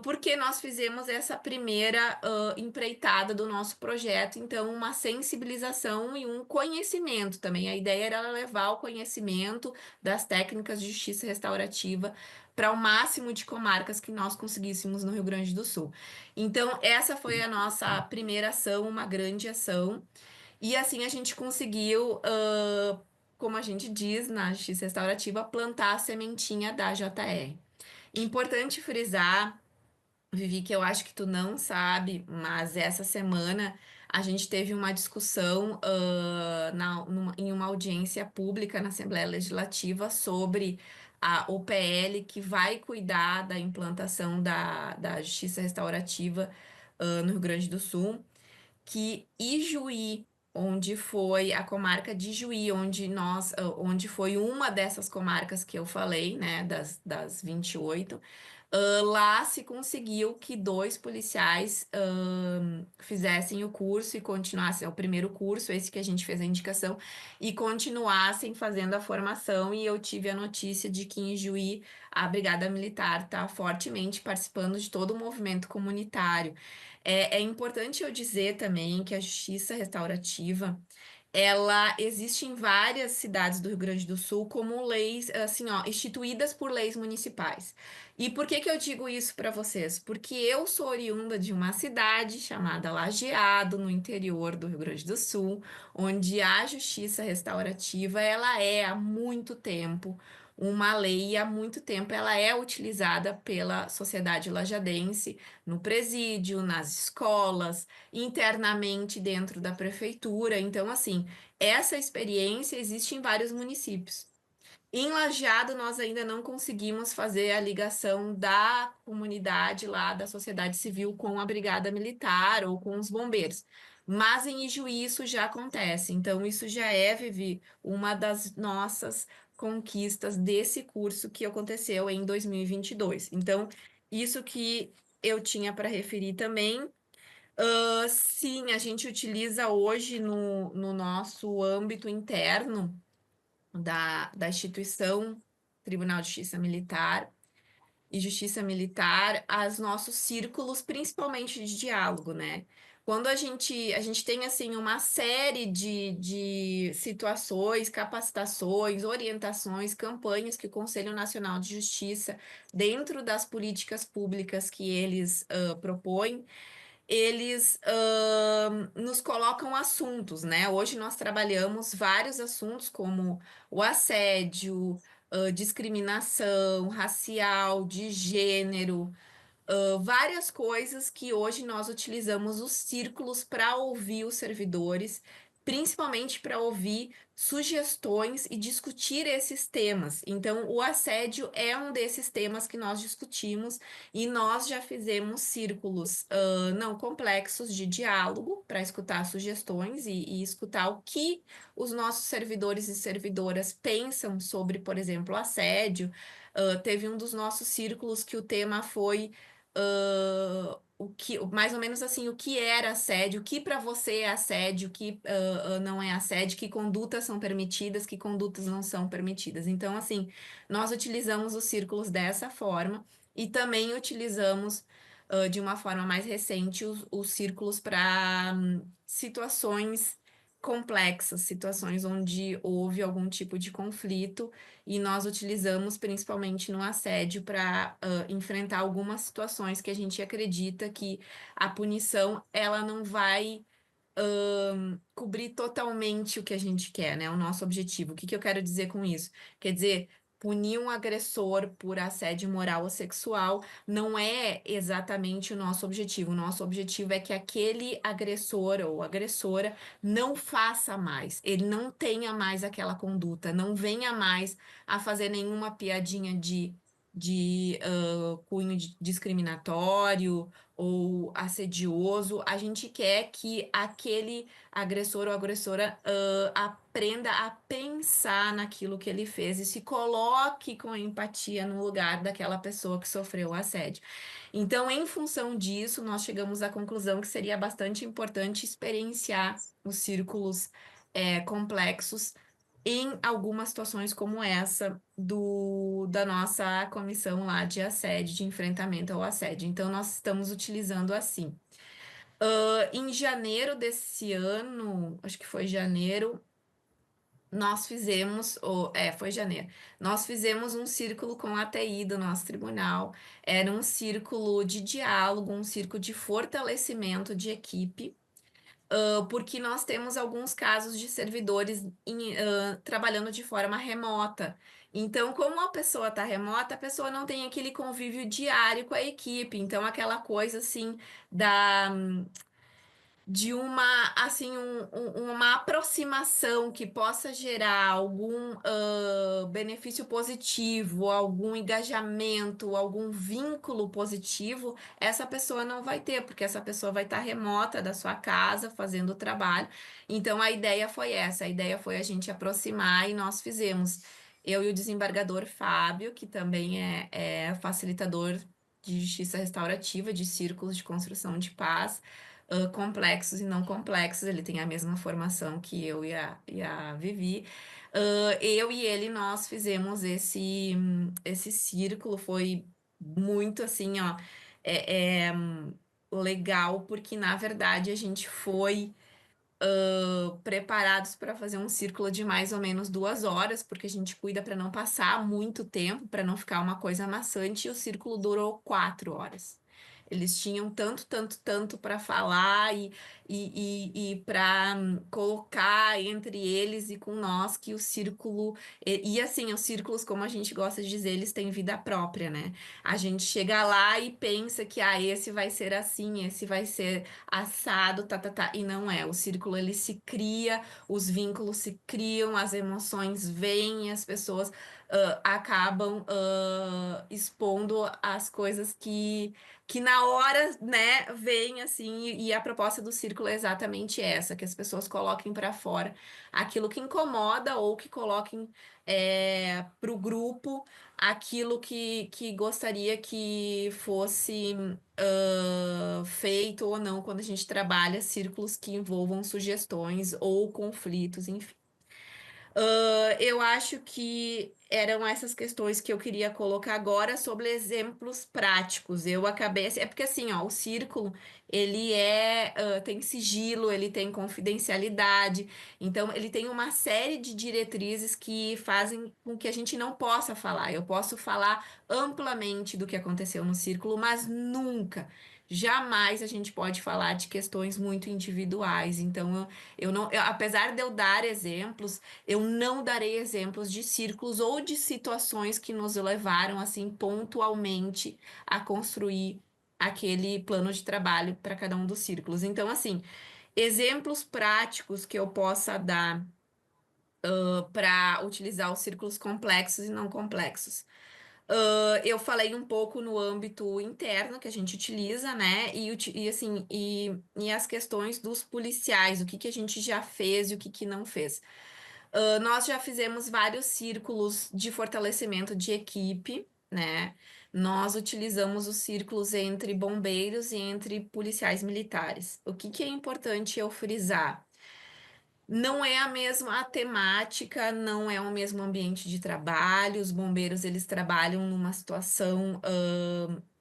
porque nós fizemos essa primeira empreitada do nosso projeto, então uma sensibilização e um conhecimento também. A ideia era levar o conhecimento das técnicas de justiça restaurativa para o máximo de comarcas que nós conseguíssemos no Rio Grande do Sul. Então, essa foi a nossa primeira ação, uma grande ação. E assim a gente conseguiu, como a gente diz na justiça restaurativa, plantar a sementinha da JR. Importante frisar, Vivi, que eu acho que tu não sabe, mas essa semana a gente teve uma discussão em uma audiência pública na Assembleia Legislativa sobre a OPL que vai cuidar da implantação da justiça restaurativa no Rio Grande do Sul, que Ijuí, onde foi a comarca de Juí, onde foi uma dessas comarcas que eu falei, né, das 28, lá se conseguiu que 2 policiais fizessem o curso e continuassem, o primeiro curso, esse que a gente fez a indicação, e continuassem fazendo a formação, e eu tive a notícia de que em Juí a Brigada Militar está fortemente participando de todo o movimento comunitário. É importante eu dizer também que a justiça restaurativa, ela existe em várias cidades do Rio Grande do Sul como leis, assim, ó, instituídas por leis municipais. E por que que eu digo isso para vocês? Porque eu sou oriunda de uma cidade chamada Lajeado, no interior do Rio Grande do Sul, onde a justiça restaurativa, ela é há muito tempo uma lei e há muito tempo ela é utilizada pela sociedade lajadense no presídio, nas escolas, internamente dentro da prefeitura. Então, assim, essa experiência existe em vários municípios. Em Lajeado, nós ainda não conseguimos fazer a ligação da comunidade lá, da sociedade civil, com a brigada militar ou com os bombeiros. Mas em Ijuí isso já acontece. Então, isso já é, Vivi, uma das nossas conquistas desse curso que aconteceu em 2022. Então, isso que eu tinha para referir também. Sim, a gente utiliza hoje no nosso âmbito interno da instituição Tribunal de Justiça Militar e Justiça Militar, os nossos círculos, principalmente de diálogo, né? Quando a gente tem, assim, uma série de situações, capacitações, orientações, campanhas que o Conselho Nacional de Justiça, dentro das políticas públicas que eles propõem, eles nos colocam assuntos, né? Hoje nós trabalhamos vários assuntos como o assédio, discriminação racial, de gênero, várias coisas que hoje nós utilizamos os círculos para ouvir os servidores, principalmente para ouvir sugestões e discutir esses temas. Então, o assédio é um desses temas que nós discutimos e nós já fizemos círculos não complexos de diálogo para escutar sugestões e escutar o que os nossos servidores e servidoras pensam sobre, por exemplo, assédio. Teve um dos nossos círculos que o tema foi mais ou menos assim, o que era assédio, o que para você é assédio, o que não é assédio, que condutas são permitidas, que condutas não são permitidas. Então, assim, nós utilizamos os círculos dessa forma e também utilizamos de uma forma mais recente os círculos para situações complexas, situações onde houve algum tipo de conflito, e nós utilizamos principalmente no assédio para enfrentar algumas situações que a gente acredita que a punição ela não vai cobrir totalmente o que a gente quer, né? O nosso objetivo. O que que eu quero dizer com isso? Quer dizer, punir um agressor por assédio moral ou sexual não é exatamente o nosso objetivo. O nosso objetivo é que aquele agressor ou agressora não faça mais, ele não tenha mais aquela conduta, não venha mais a fazer nenhuma piadinha de cunho discriminatório ou assedioso. A gente quer que aquele agressor ou agressora aprenda a pensar naquilo que ele fez e se coloque com empatia no lugar daquela pessoa que sofreu o assédio. Então, em função disso, nós chegamos à conclusão que seria bastante importante experienciar os círculos complexos em algumas situações como essa da nossa comissão lá de assédio, de enfrentamento ao assédio. Então, nós estamos utilizando assim. Em janeiro desse ano, acho que foi janeiro, nós fizemos, foi janeiro, nós fizemos um círculo com a TI do nosso tribunal. Era um círculo de diálogo, um círculo de fortalecimento de equipe, porque nós temos alguns casos de servidores trabalhando de forma remota. Então, como a pessoa está remota, a pessoa não tem aquele convívio diário com a equipe. Então, aquela coisa assim da de uma assim uma aproximação que possa gerar algum benefício positivo, algum engajamento, algum vínculo positivo, essa pessoa não vai ter, porque essa pessoa vai estar remota da sua casa fazendo o trabalho. Então a ideia foi essa, a ideia foi a gente aproximar e nós fizemos. Eu e o desembargador Fábio, que também é facilitador de justiça restaurativa, de círculos de construção de paz, complexos e não complexos. Ele tem a mesma formação que eu e a Vivi. Eu e ele, nós fizemos esse círculo, foi muito assim, ó, legal, porque na verdade a gente foi preparados para fazer um círculo de mais ou menos 2 horas, porque a gente cuida para não passar muito tempo, para não ficar uma coisa maçante, e o círculo durou 4 horas. Eles tinham tanto, tanto, tanto para falar e para colocar entre eles e com nós que o círculo. E assim, os círculos, como a gente gosta de dizer, eles têm vida própria, né? A gente chega lá e pensa que esse vai ser assim, esse vai ser assado, e não é. O círculo ele se cria, os vínculos se criam, as emoções vêm e as pessoas acabam expondo as coisas que na hora, né, vem assim, e a proposta do círculo é exatamente essa, que as pessoas coloquem para fora aquilo que incomoda ou que coloquem para o grupo aquilo que gostaria que fosse feito ou não quando a gente trabalha círculos que envolvam sugestões ou conflitos, enfim. Eu acho que eram essas questões que eu queria colocar agora sobre exemplos práticos. Eu acabei, é porque assim, ó, o círculo, ele tem sigilo, ele tem confidencialidade, então ele tem uma série de diretrizes que fazem com que a gente não possa falar. Eu posso falar amplamente do que aconteceu no círculo, mas nunca, jamais a gente pode falar de questões muito individuais. Então, eu não, apesar de eu dar exemplos, eu não darei exemplos de círculos ou de situações que nos levaram, assim, pontualmente a construir aquele plano de trabalho para cada um dos círculos. Então, assim, exemplos práticos que eu possa dar para utilizar os círculos complexos e não complexos. Eu falei um pouco no âmbito interno que a gente utiliza, né? E as questões dos policiais, o que que a gente já fez e o que que não fez. Nós já fizemos vários círculos de fortalecimento de equipe, né? nós utilizamos os círculos entre bombeiros e entre policiais militares. O que é importante eu frisar? Não é a mesma temática, não é o mesmo ambiente de trabalho. Os bombeiros, eles trabalham numa situação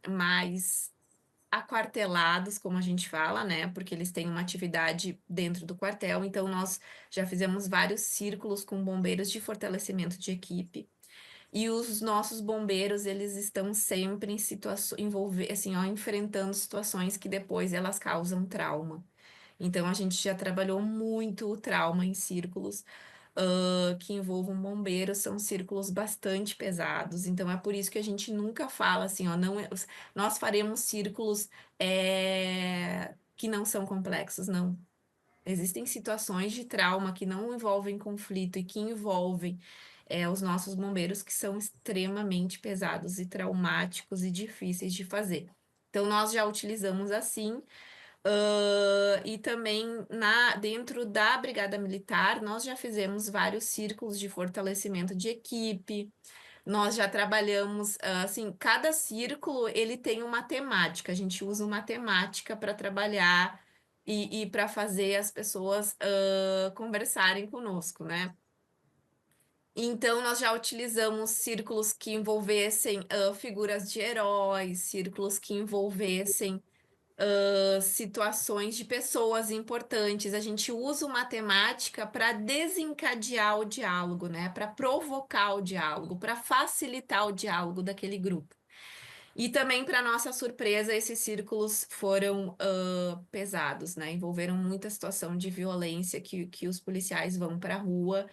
mais aquartelados, como a gente fala, né? Porque eles têm uma atividade dentro do quartel. Então, nós já fizemos vários círculos com bombeiros de fortalecimento de equipe. E os nossos bombeiros, eles estão sempre em situações, assim, ó, enfrentando situações que depois elas causam trauma. Então, a gente já trabalhou muito o trauma em círculos que envolvam bombeiros, são círculos bastante pesados. Então, é por isso que a gente nunca fala assim, ó, não, nós faremos círculos que não são complexos, não. Existem situações de trauma que não envolvem conflito e que envolvem os nossos bombeiros que são extremamente pesados e traumáticos e difíceis de fazer. Então, nós já utilizamos assim. E também dentro da Brigada Militar, nós já fizemos vários círculos de fortalecimento de equipe, nós já trabalhamos, assim, cada círculo ele tem uma temática, a gente usa uma temática para trabalhar e para fazer as pessoas conversarem conosco, né? Então, nós já utilizamos círculos que envolvessem figuras de heróis, círculos que envolvessem situações de pessoas importantes. A gente usa uma temática para desencadear o diálogo, né? Para provocar o diálogo, para facilitar o diálogo daquele grupo. E também, para nossa surpresa, esses círculos foram pesados, né? Envolveram muita situação de violência que os policiais vão para a rua.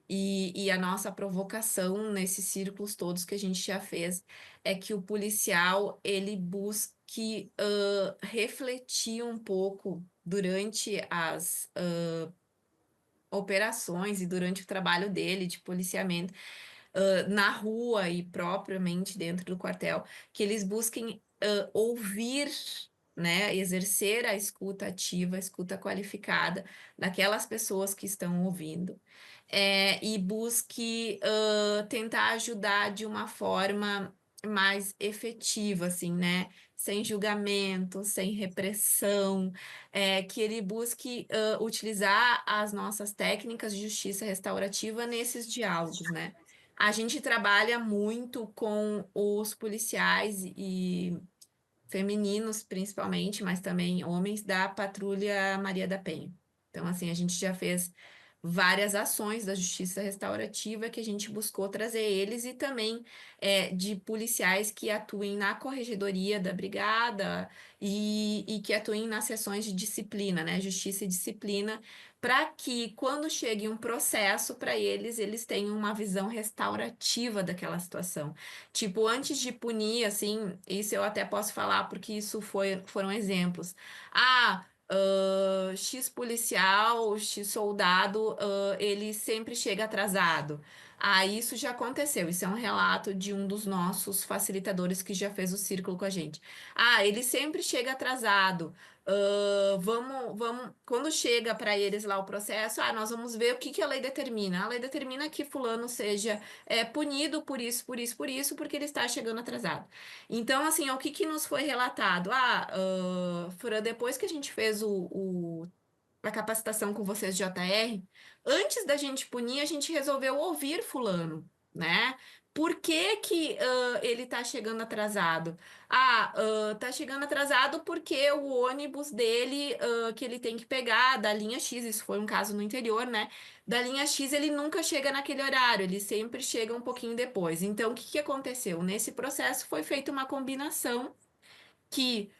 E a nossa provocação nesses círculos todos que a gente já fez é que o policial ele busque refletir um pouco durante as operações e durante o trabalho dele de policiamento na rua e propriamente dentro do quartel, que eles busquem ouvir, né, exercer a escuta ativa, a escuta qualificada daquelas pessoas que estão ouvindo, e busque tentar ajudar de uma forma mais efetiva, assim, né? Sem julgamento, sem repressão, que ele busque utilizar as nossas técnicas de justiça restaurativa nesses diálogos, né? A gente trabalha muito com os policiais e femininos, principalmente, mas também homens da Patrulha Maria da Penha. Então, assim, a gente já fez várias ações da justiça restaurativa que a gente buscou trazer eles e também de policiais que atuem na corregedoria da brigada e que atuem nas sessões de disciplina, né? Justiça e disciplina, para que quando chegue um processo para eles, eles tenham uma visão restaurativa daquela situação. Tipo, antes de punir, assim, isso eu até posso falar porque isso foram exemplos. X policial, X soldado, ele sempre chega atrasado. Isso já aconteceu. Isso é um relato de um dos nossos facilitadores que já fez o círculo com a gente. Ele sempre chega atrasado. Vamos, quando chega para eles lá o processo, nós vamos ver o que que a lei determina. A lei determina que fulano seja punido por isso, por isso, por isso, porque ele está chegando atrasado. Então, assim, o que que nos foi relatado? Fran, depois que a gente fez a capacitação com vocês de JR, antes da gente punir, a gente resolveu ouvir fulano, né? Por que que ele tá chegando atrasado? Tá chegando atrasado porque o ônibus dele, que ele tem que pegar da linha X, isso foi um caso no interior, né? Da linha X, ele nunca chega naquele horário, ele sempre chega um pouquinho depois. Então, o que que aconteceu? Nesse processo foi feita uma combinação que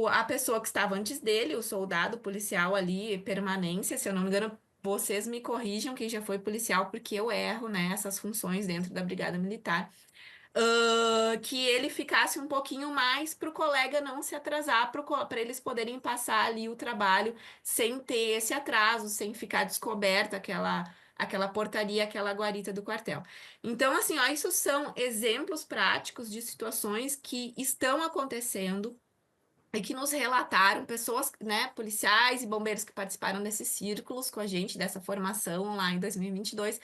a pessoa que estava antes dele, o soldado, o policial ali, permanência, se eu não me engano, vocês me corrijam, quem já foi policial, porque eu erro, né, essas funções dentro da Brigada Militar, que ele ficasse um pouquinho mais para o colega não se atrasar, para eles poderem passar ali o trabalho sem ter esse atraso, sem ficar descoberta aquela portaria, aquela guarita do quartel. Então, assim, ó, isso são exemplos práticos de situações que estão acontecendo e que nos relataram, pessoas, né, policiais e bombeiros que participaram desses círculos com a gente, dessa formação lá em 2022,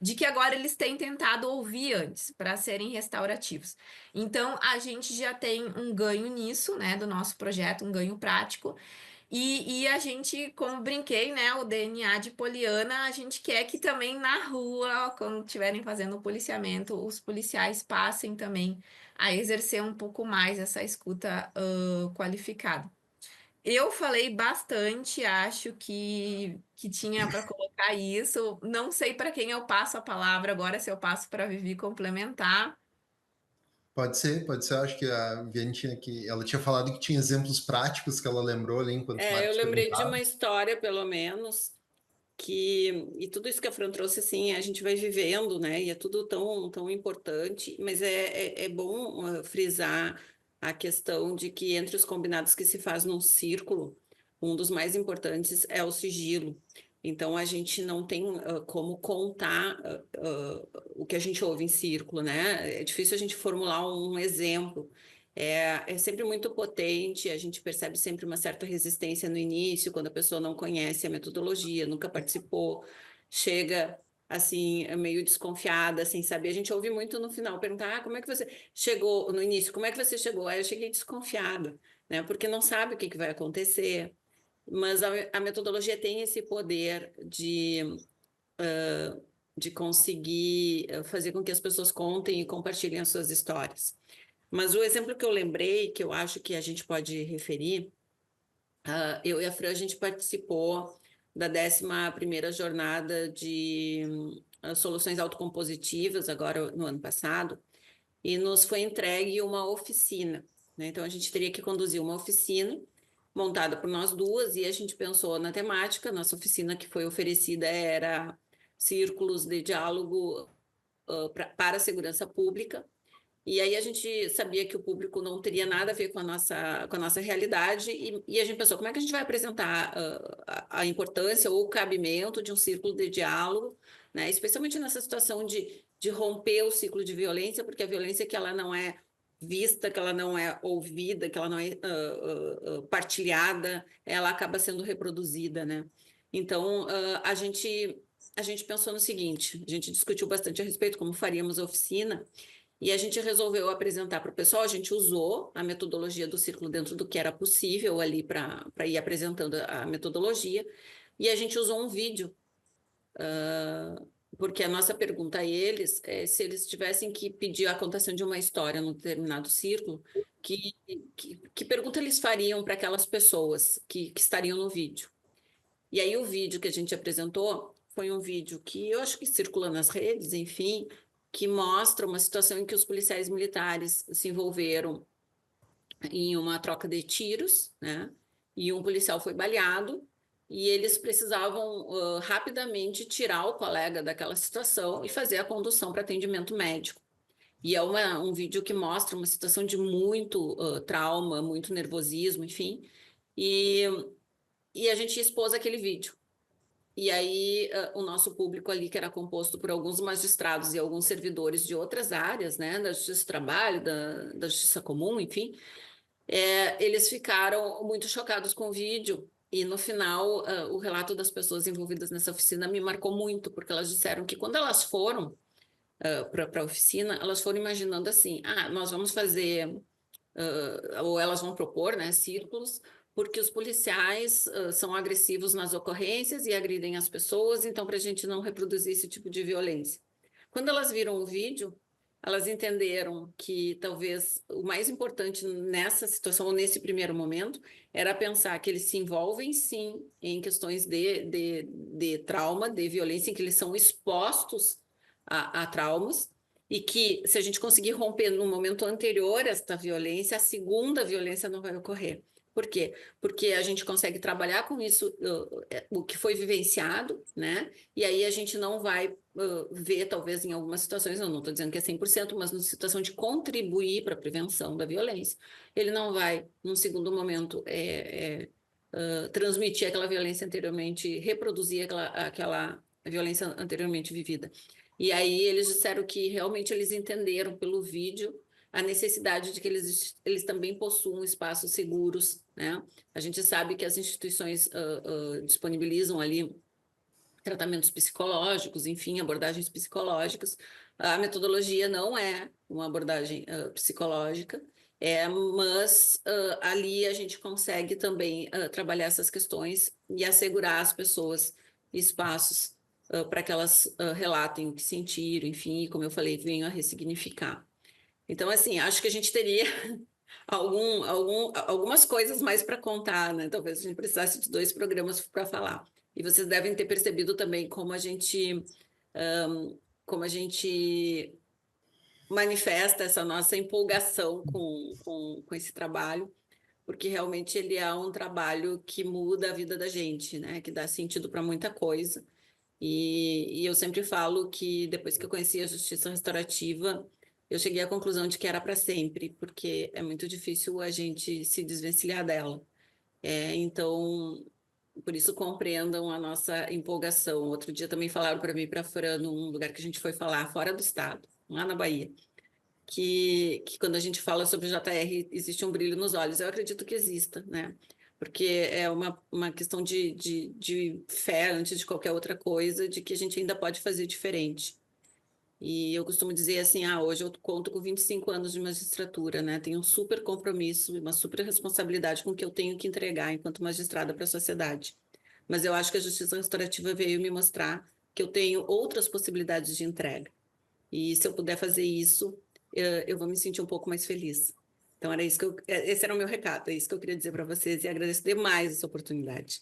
de que agora eles têm tentado ouvir antes, para serem restaurativos. Então, a gente já tem um ganho nisso, né, do nosso projeto, um ganho prático, e a gente, como brinquei, né, o DNA de Poliana, a gente quer que também na rua, quando estiverem fazendo o policiamento, os policiais passem também a exercer um pouco mais essa escuta qualificada. Eu falei bastante, acho que tinha para colocar isso. Não sei para quem eu passo a palavra agora, se eu passo para a Vivi complementar. Pode ser, pode ser. Acho que a Viviane ela tinha falado que tinha exemplos práticos que ela lembrou ali enquanto o Eu Marcos lembrei de perguntava. uma história, pelo menos, e tudo isso que a Fran trouxe, assim, a gente vai vivendo, né? E é tudo tão importante, mas é bom frisar a questão de que entre os combinados que se faz num círculo, um dos mais importantes é o sigilo. Então, a gente não tem como contar o que a gente ouve em círculo, né? É difícil a gente formular um exemplo. É sempre muito potente, a gente percebe sempre uma certa resistência no início, quando a pessoa não conhece a metodologia, nunca participou, chega assim, meio desconfiada, sem saber. A gente ouve muito no final, perguntar, como é que você chegou no início, como é que você chegou? Aí eu cheguei desconfiada, né? Porque não sabe o que vai acontecer. Mas a metodologia tem esse poder de conseguir fazer com que as pessoas contem e compartilhem as suas histórias. Mas o exemplo que eu lembrei, que eu acho que a gente pode referir, eu e a Fran, a gente participou da 11ª jornada de soluções autocompositivas, agora no ano passado, e nos foi entregue uma oficina, né? Então, a gente teria que conduzir uma oficina montada por nós duas, e a gente pensou na temática. Nossa oficina que foi oferecida era círculos de diálogo para a segurança pública, e aí a gente sabia que o público não teria nada a ver com a nossa realidade, e a gente pensou, como é que a gente vai apresentar a importância ou o cabimento de um círculo de diálogo, né? Especialmente nessa situação de romper o ciclo de violência, porque a violência que ela não é vista, que ela não é ouvida, que ela não é partilhada, ela acaba sendo reproduzida, né? Então, a gente pensou no seguinte, a gente discutiu bastante a respeito como faríamos a oficina, e a gente resolveu apresentar para o pessoal. A gente usou a metodologia do círculo dentro do que era possível ali para ir apresentando a metodologia, e a gente usou um vídeo, porque a nossa pergunta a eles é se eles tivessem que pedir a contação de uma história num determinado círculo, que pergunta eles fariam para aquelas pessoas que estariam no vídeo. E aí o vídeo que a gente apresentou foi um vídeo que eu acho que circula nas redes, enfim, que mostra uma situação em que os policiais militares se envolveram em uma troca de tiros, né? E um policial foi baleado, e eles precisavam rapidamente tirar o colega daquela situação e fazer a condução para atendimento médico. E é um vídeo que mostra uma situação de muito trauma, muito nervosismo, enfim. E a gente expôs aquele vídeo. E aí, o nosso público ali, que era composto por alguns magistrados e alguns servidores de outras áreas, né, da Justiça do Trabalho, da Justiça Comum, enfim, eles ficaram muito chocados com o vídeo. E no final, o relato das pessoas envolvidas nessa oficina me marcou muito, porque elas disseram que quando elas foram para a oficina, elas foram imaginando assim: nós vamos fazer, ou elas vão propor, né, círculos, porque os policiais são agressivos nas ocorrências e agridem as pessoas, então, para a gente não reproduzir esse tipo de violência. Quando elas viram o vídeo, elas entenderam que talvez o mais importante nessa situação, ou nesse primeiro momento, era pensar que eles se envolvem, sim, em questões de trauma, de violência, em que eles são expostos a traumas, e que, se a gente conseguir romper no momento anterior a esta violência, a segunda violência não vai ocorrer. Por quê? Porque a gente consegue trabalhar com isso, o que foi vivenciado, né? E aí a gente não vai ver, talvez, em algumas situações, eu não estou dizendo que é 100%, mas na situação de contribuir para a prevenção da violência, ele não vai, num segundo momento, transmitir aquela violência anteriormente, reproduzir aquela violência anteriormente vivida. E aí eles disseram que realmente eles entenderam pelo vídeo a necessidade de que eles também possuam espaços seguros, né? A gente sabe que as instituições disponibilizam ali tratamentos psicológicos, enfim, abordagens psicológicas. A metodologia não é uma abordagem psicológica, mas ali a gente consegue também trabalhar essas questões e assegurar às pessoas espaços para que elas relatem o que sentiram, enfim, como eu falei, venham a ressignificar. Então, assim, acho que a gente teria algumas coisas mais para contar, né? Talvez a gente precisasse de 2 programas para falar. E vocês devem ter percebido também como a gente manifesta essa nossa empolgação com esse trabalho, porque realmente ele é um trabalho que muda a vida da gente, né? Que dá sentido para muita coisa. E eu sempre falo que depois que eu conheci a justiça restaurativa, eu cheguei à conclusão de que era para sempre, porque é muito difícil a gente se desvencilhar dela. Então, por isso compreendam a nossa empolgação. Outro dia também falaram para mim, para Fran, num lugar que a gente foi falar, fora do estado, lá na Bahia, que quando a gente fala sobre JR, existe um brilho nos olhos. Eu acredito que exista, né? Porque é uma questão de fé antes de qualquer outra coisa, de que a gente ainda pode fazer diferente. E eu costumo dizer assim, hoje eu conto com 25 anos de magistratura, né? Tenho um super compromisso e uma super responsabilidade com o que eu tenho que entregar enquanto magistrada para a sociedade. Mas eu acho que a justiça restaurativa veio me mostrar que eu tenho outras possibilidades de entrega. E se eu puder fazer isso, eu vou me sentir um pouco mais feliz. Então, esse era o meu recado, é isso que eu queria dizer para vocês e agradeço demais essa oportunidade.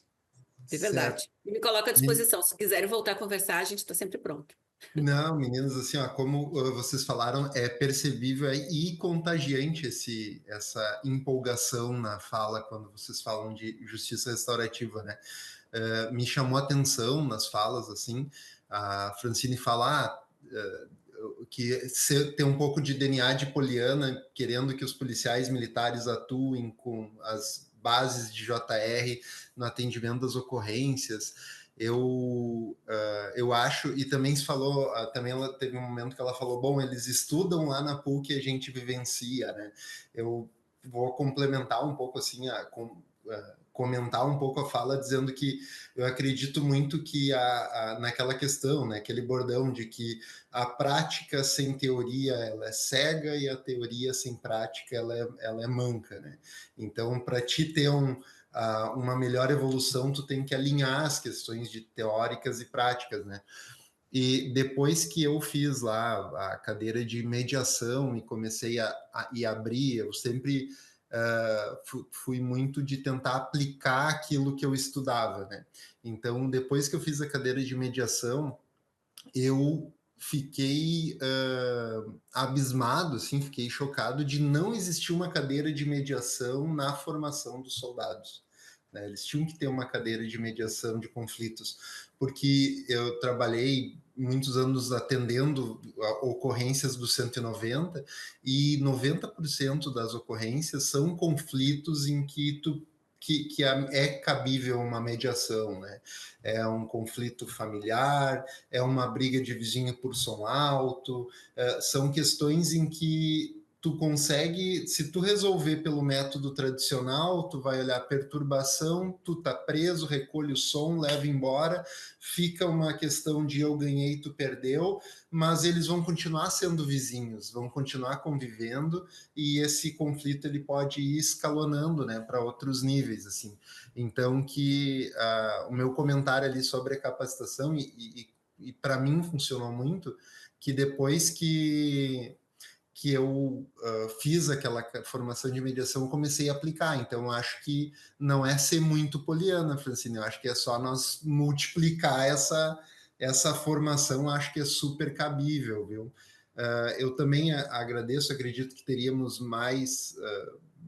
De verdade. Certo. E me coloco à disposição. Se quiserem voltar a conversar, a gente está sempre pronto. Não, meninos, assim, ó, como vocês falaram, é percebível e contagiante essa empolgação na fala quando vocês falam de justiça restaurativa, né? Me chamou a atenção nas falas, assim, a Francine falar que tem um pouco de DNA de Poliana, querendo que os policiais militares atuem com as bases de JR no atendimento das ocorrências. Eu acho, e também se falou, também ela teve um momento que ela falou, bom, eles estudam lá na PUC e a gente vivencia, né? Eu vou complementar um pouco, assim, comentar um pouco a fala, dizendo que eu acredito muito que naquela questão, né, aquele bordão de que a prática sem teoria ela é cega e a teoria sem prática ela é manca, né? Então, para ti ter uma melhor evolução, tu tem que alinhar as questões de teóricas e práticas, né? E depois que eu fiz lá a cadeira de mediação e comecei a abrir, eu sempre fui muito de tentar aplicar aquilo que eu estudava, né? Então, depois que eu fiz a cadeira de mediação, eu fiquei abismado, assim, fiquei chocado de não existir uma cadeira de mediação na formação dos soldados, né? Eles tinham que ter uma cadeira de mediação de conflitos, porque eu trabalhei muitos anos atendendo ocorrências do 190 e 90% das ocorrências são conflitos em que é cabível uma mediação, né? É um conflito familiar, é uma briga de vizinho por som alto, são questões em que tu consegue, se tu resolver pelo método tradicional, tu vai olhar perturbação, tu tá preso, recolhe o som, leva embora, fica uma questão de eu ganhei, tu perdeu, mas eles vão continuar sendo vizinhos, vão continuar convivendo e esse conflito ele pode ir escalonando, né, para outros níveis, assim. Então que o meu comentário ali sobre a capacitação e para mim funcionou muito, que depois que eu fiz aquela formação de mediação, eu comecei a aplicar. Então, acho que não é ser muito poliana, Francine, eu acho que é só nós multiplicar essa formação, acho que é super cabível, viu? Eu também agradeço, acredito que teríamos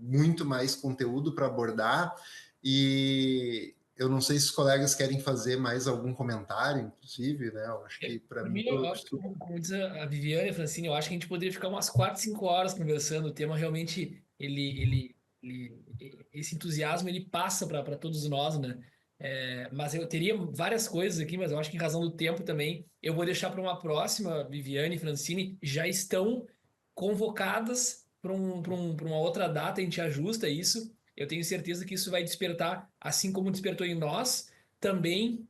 muito mais conteúdo para abordar, e eu não sei se os colegas querem fazer mais algum comentário, inclusive, né? Eu acho que para mim... Eu acho que, como diz a Viviane e a Francine, eu acho que a gente poderia ficar umas 4, 5 horas conversando. O tema realmente, esse entusiasmo, ele passa para todos nós, né? Mas eu teria várias coisas aqui, mas eu acho que em razão do tempo também, eu vou deixar para uma próxima. Viviane e Francine já estão convocadas para uma outra data, a gente ajusta isso. Eu tenho certeza que isso vai despertar, assim como despertou em nós, também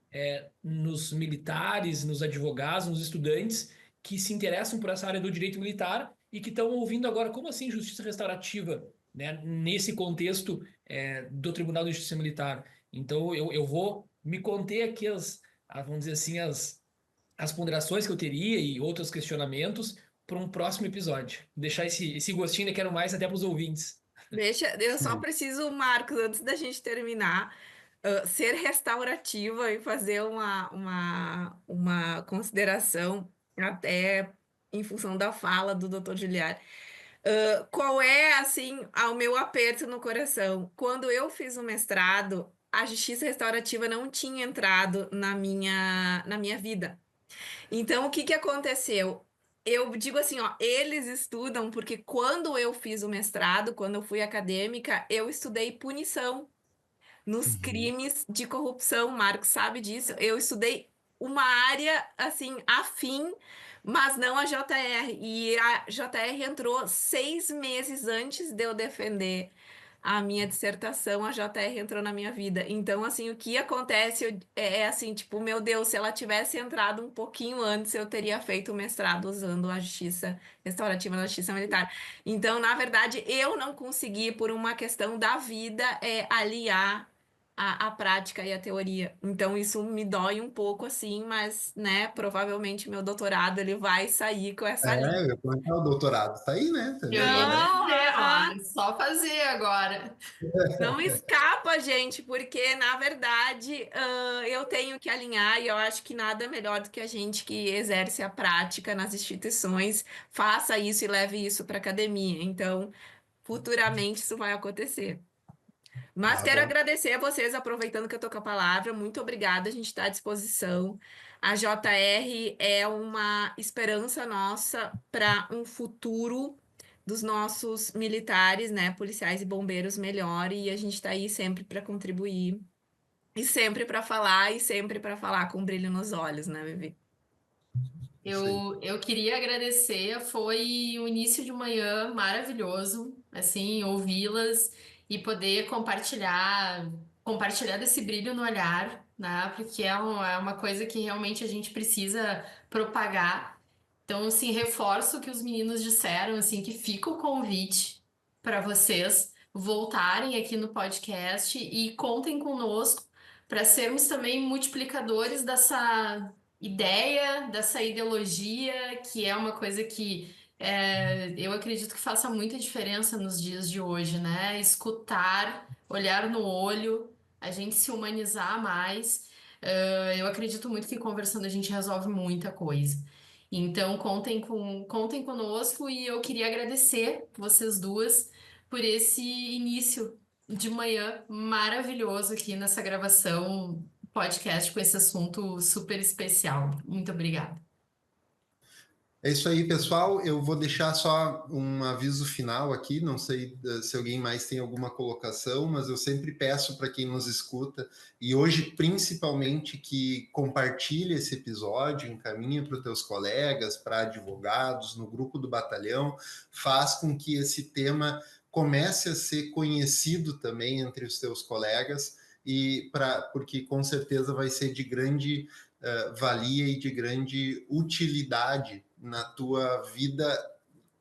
nos militares, nos advogados, nos estudantes que se interessam por essa área do direito militar e que estão ouvindo agora, como assim justiça restaurativa, né, nesse contexto do Tribunal de Justiça Militar. Então, eu vou me conter aqui vamos dizer assim, as ponderações que eu teria e outros questionamentos para um próximo episódio. Deixar esse gostinho que quero mais até para os ouvintes. Eu só preciso, Marcos, antes da gente terminar, ser restaurativa e fazer uma consideração até em função da fala do Dr. Giliar. Qual é, assim, o meu aperto no coração? Quando eu fiz o mestrado, a justiça restaurativa não tinha entrado na minha vida. Então, o que que aconteceu? Eu digo assim, ó, eles estudam porque quando eu fiz o mestrado, quando eu fui acadêmica, eu estudei punição nos crimes de corrupção. O Marcos sabe disso. Eu estudei uma área assim afim, mas não a JR. E a JR entrou 6 meses antes de eu defender a minha dissertação, a JR entrou na minha vida. Então, assim, o que acontece é assim, tipo, meu Deus, se ela tivesse entrado um pouquinho antes, eu teria feito o mestrado usando a justiça restaurativa na justiça militar. Então, na verdade, eu não consegui, por uma questão da vida, aliar a prática e a teoria. Então, isso me dói um pouco, assim, mas, né, provavelmente meu doutorado, ele vai sair com essa linha. Eu ia comentar, o doutorado tá aí, né? Eu ia Não, dizer, ó, é só fazer agora. não escapa, gente, porque na verdade eu tenho que alinhar e eu acho que nada melhor do que a gente que exerce a prática nas instituições faça isso e leve isso para a academia. Então, futuramente isso vai acontecer. Mas Tá quero bom. agradecer a vocês, aproveitando que eu tô com a palavra. Muito obrigada, a gente está à disposição. A JR é uma esperança nossa para um futuro dos nossos militares, né, policiais e bombeiros melhor, e a gente está aí sempre para contribuir, e sempre para falar, com brilho nos olhos, né, Vivi? Isso aí. Eu queria agradecer, foi um início de manhã maravilhoso, assim, ouvi-las e poder compartilhar desse brilho no olhar, né? Porque é uma coisa que realmente a gente precisa propagar. Então, assim, reforço o que os meninos disseram, assim, que fica o convite para vocês voltarem aqui no podcast e contem conosco para sermos também multiplicadores dessa ideia, dessa ideologia, que é uma coisa que eu acredito que faça muita diferença nos dias de hoje, né? Escutar, olhar no olho, a gente se humanizar mais. Eu acredito muito que conversando a gente resolve muita coisa. Então, contem conosco e eu queria agradecer vocês duas por esse início de manhã maravilhoso aqui nessa gravação podcast com esse assunto super especial. Muito obrigada. É isso aí, pessoal. Eu vou deixar só um aviso final aqui. Não sei se alguém mais tem alguma colocação, mas eu sempre peço para quem nos escuta, e hoje principalmente, que compartilhe esse episódio, encaminhe para os teus colegas, para advogados, no grupo do batalhão, faz com que esse tema comece a ser conhecido também entre os teus colegas, porque com certeza vai ser de grande valia e de grande utilidade na tua vida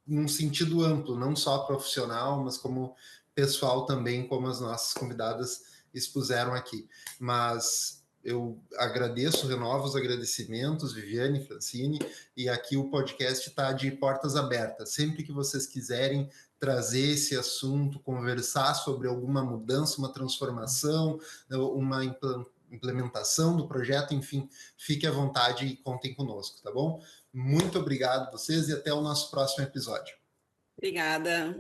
num sentido amplo, não só profissional, mas como pessoal também, como as nossas convidadas expuseram aqui. Mas eu agradeço, renovo os agradecimentos, Viviane, Francine, e aqui o podcast está de portas abertas. Sempre que vocês quiserem trazer esse assunto, conversar sobre alguma mudança, uma transformação, uma implementação do projeto, enfim, fique à vontade e contem conosco, tá bom? Muito obrigado a vocês e até o nosso próximo episódio. Obrigada.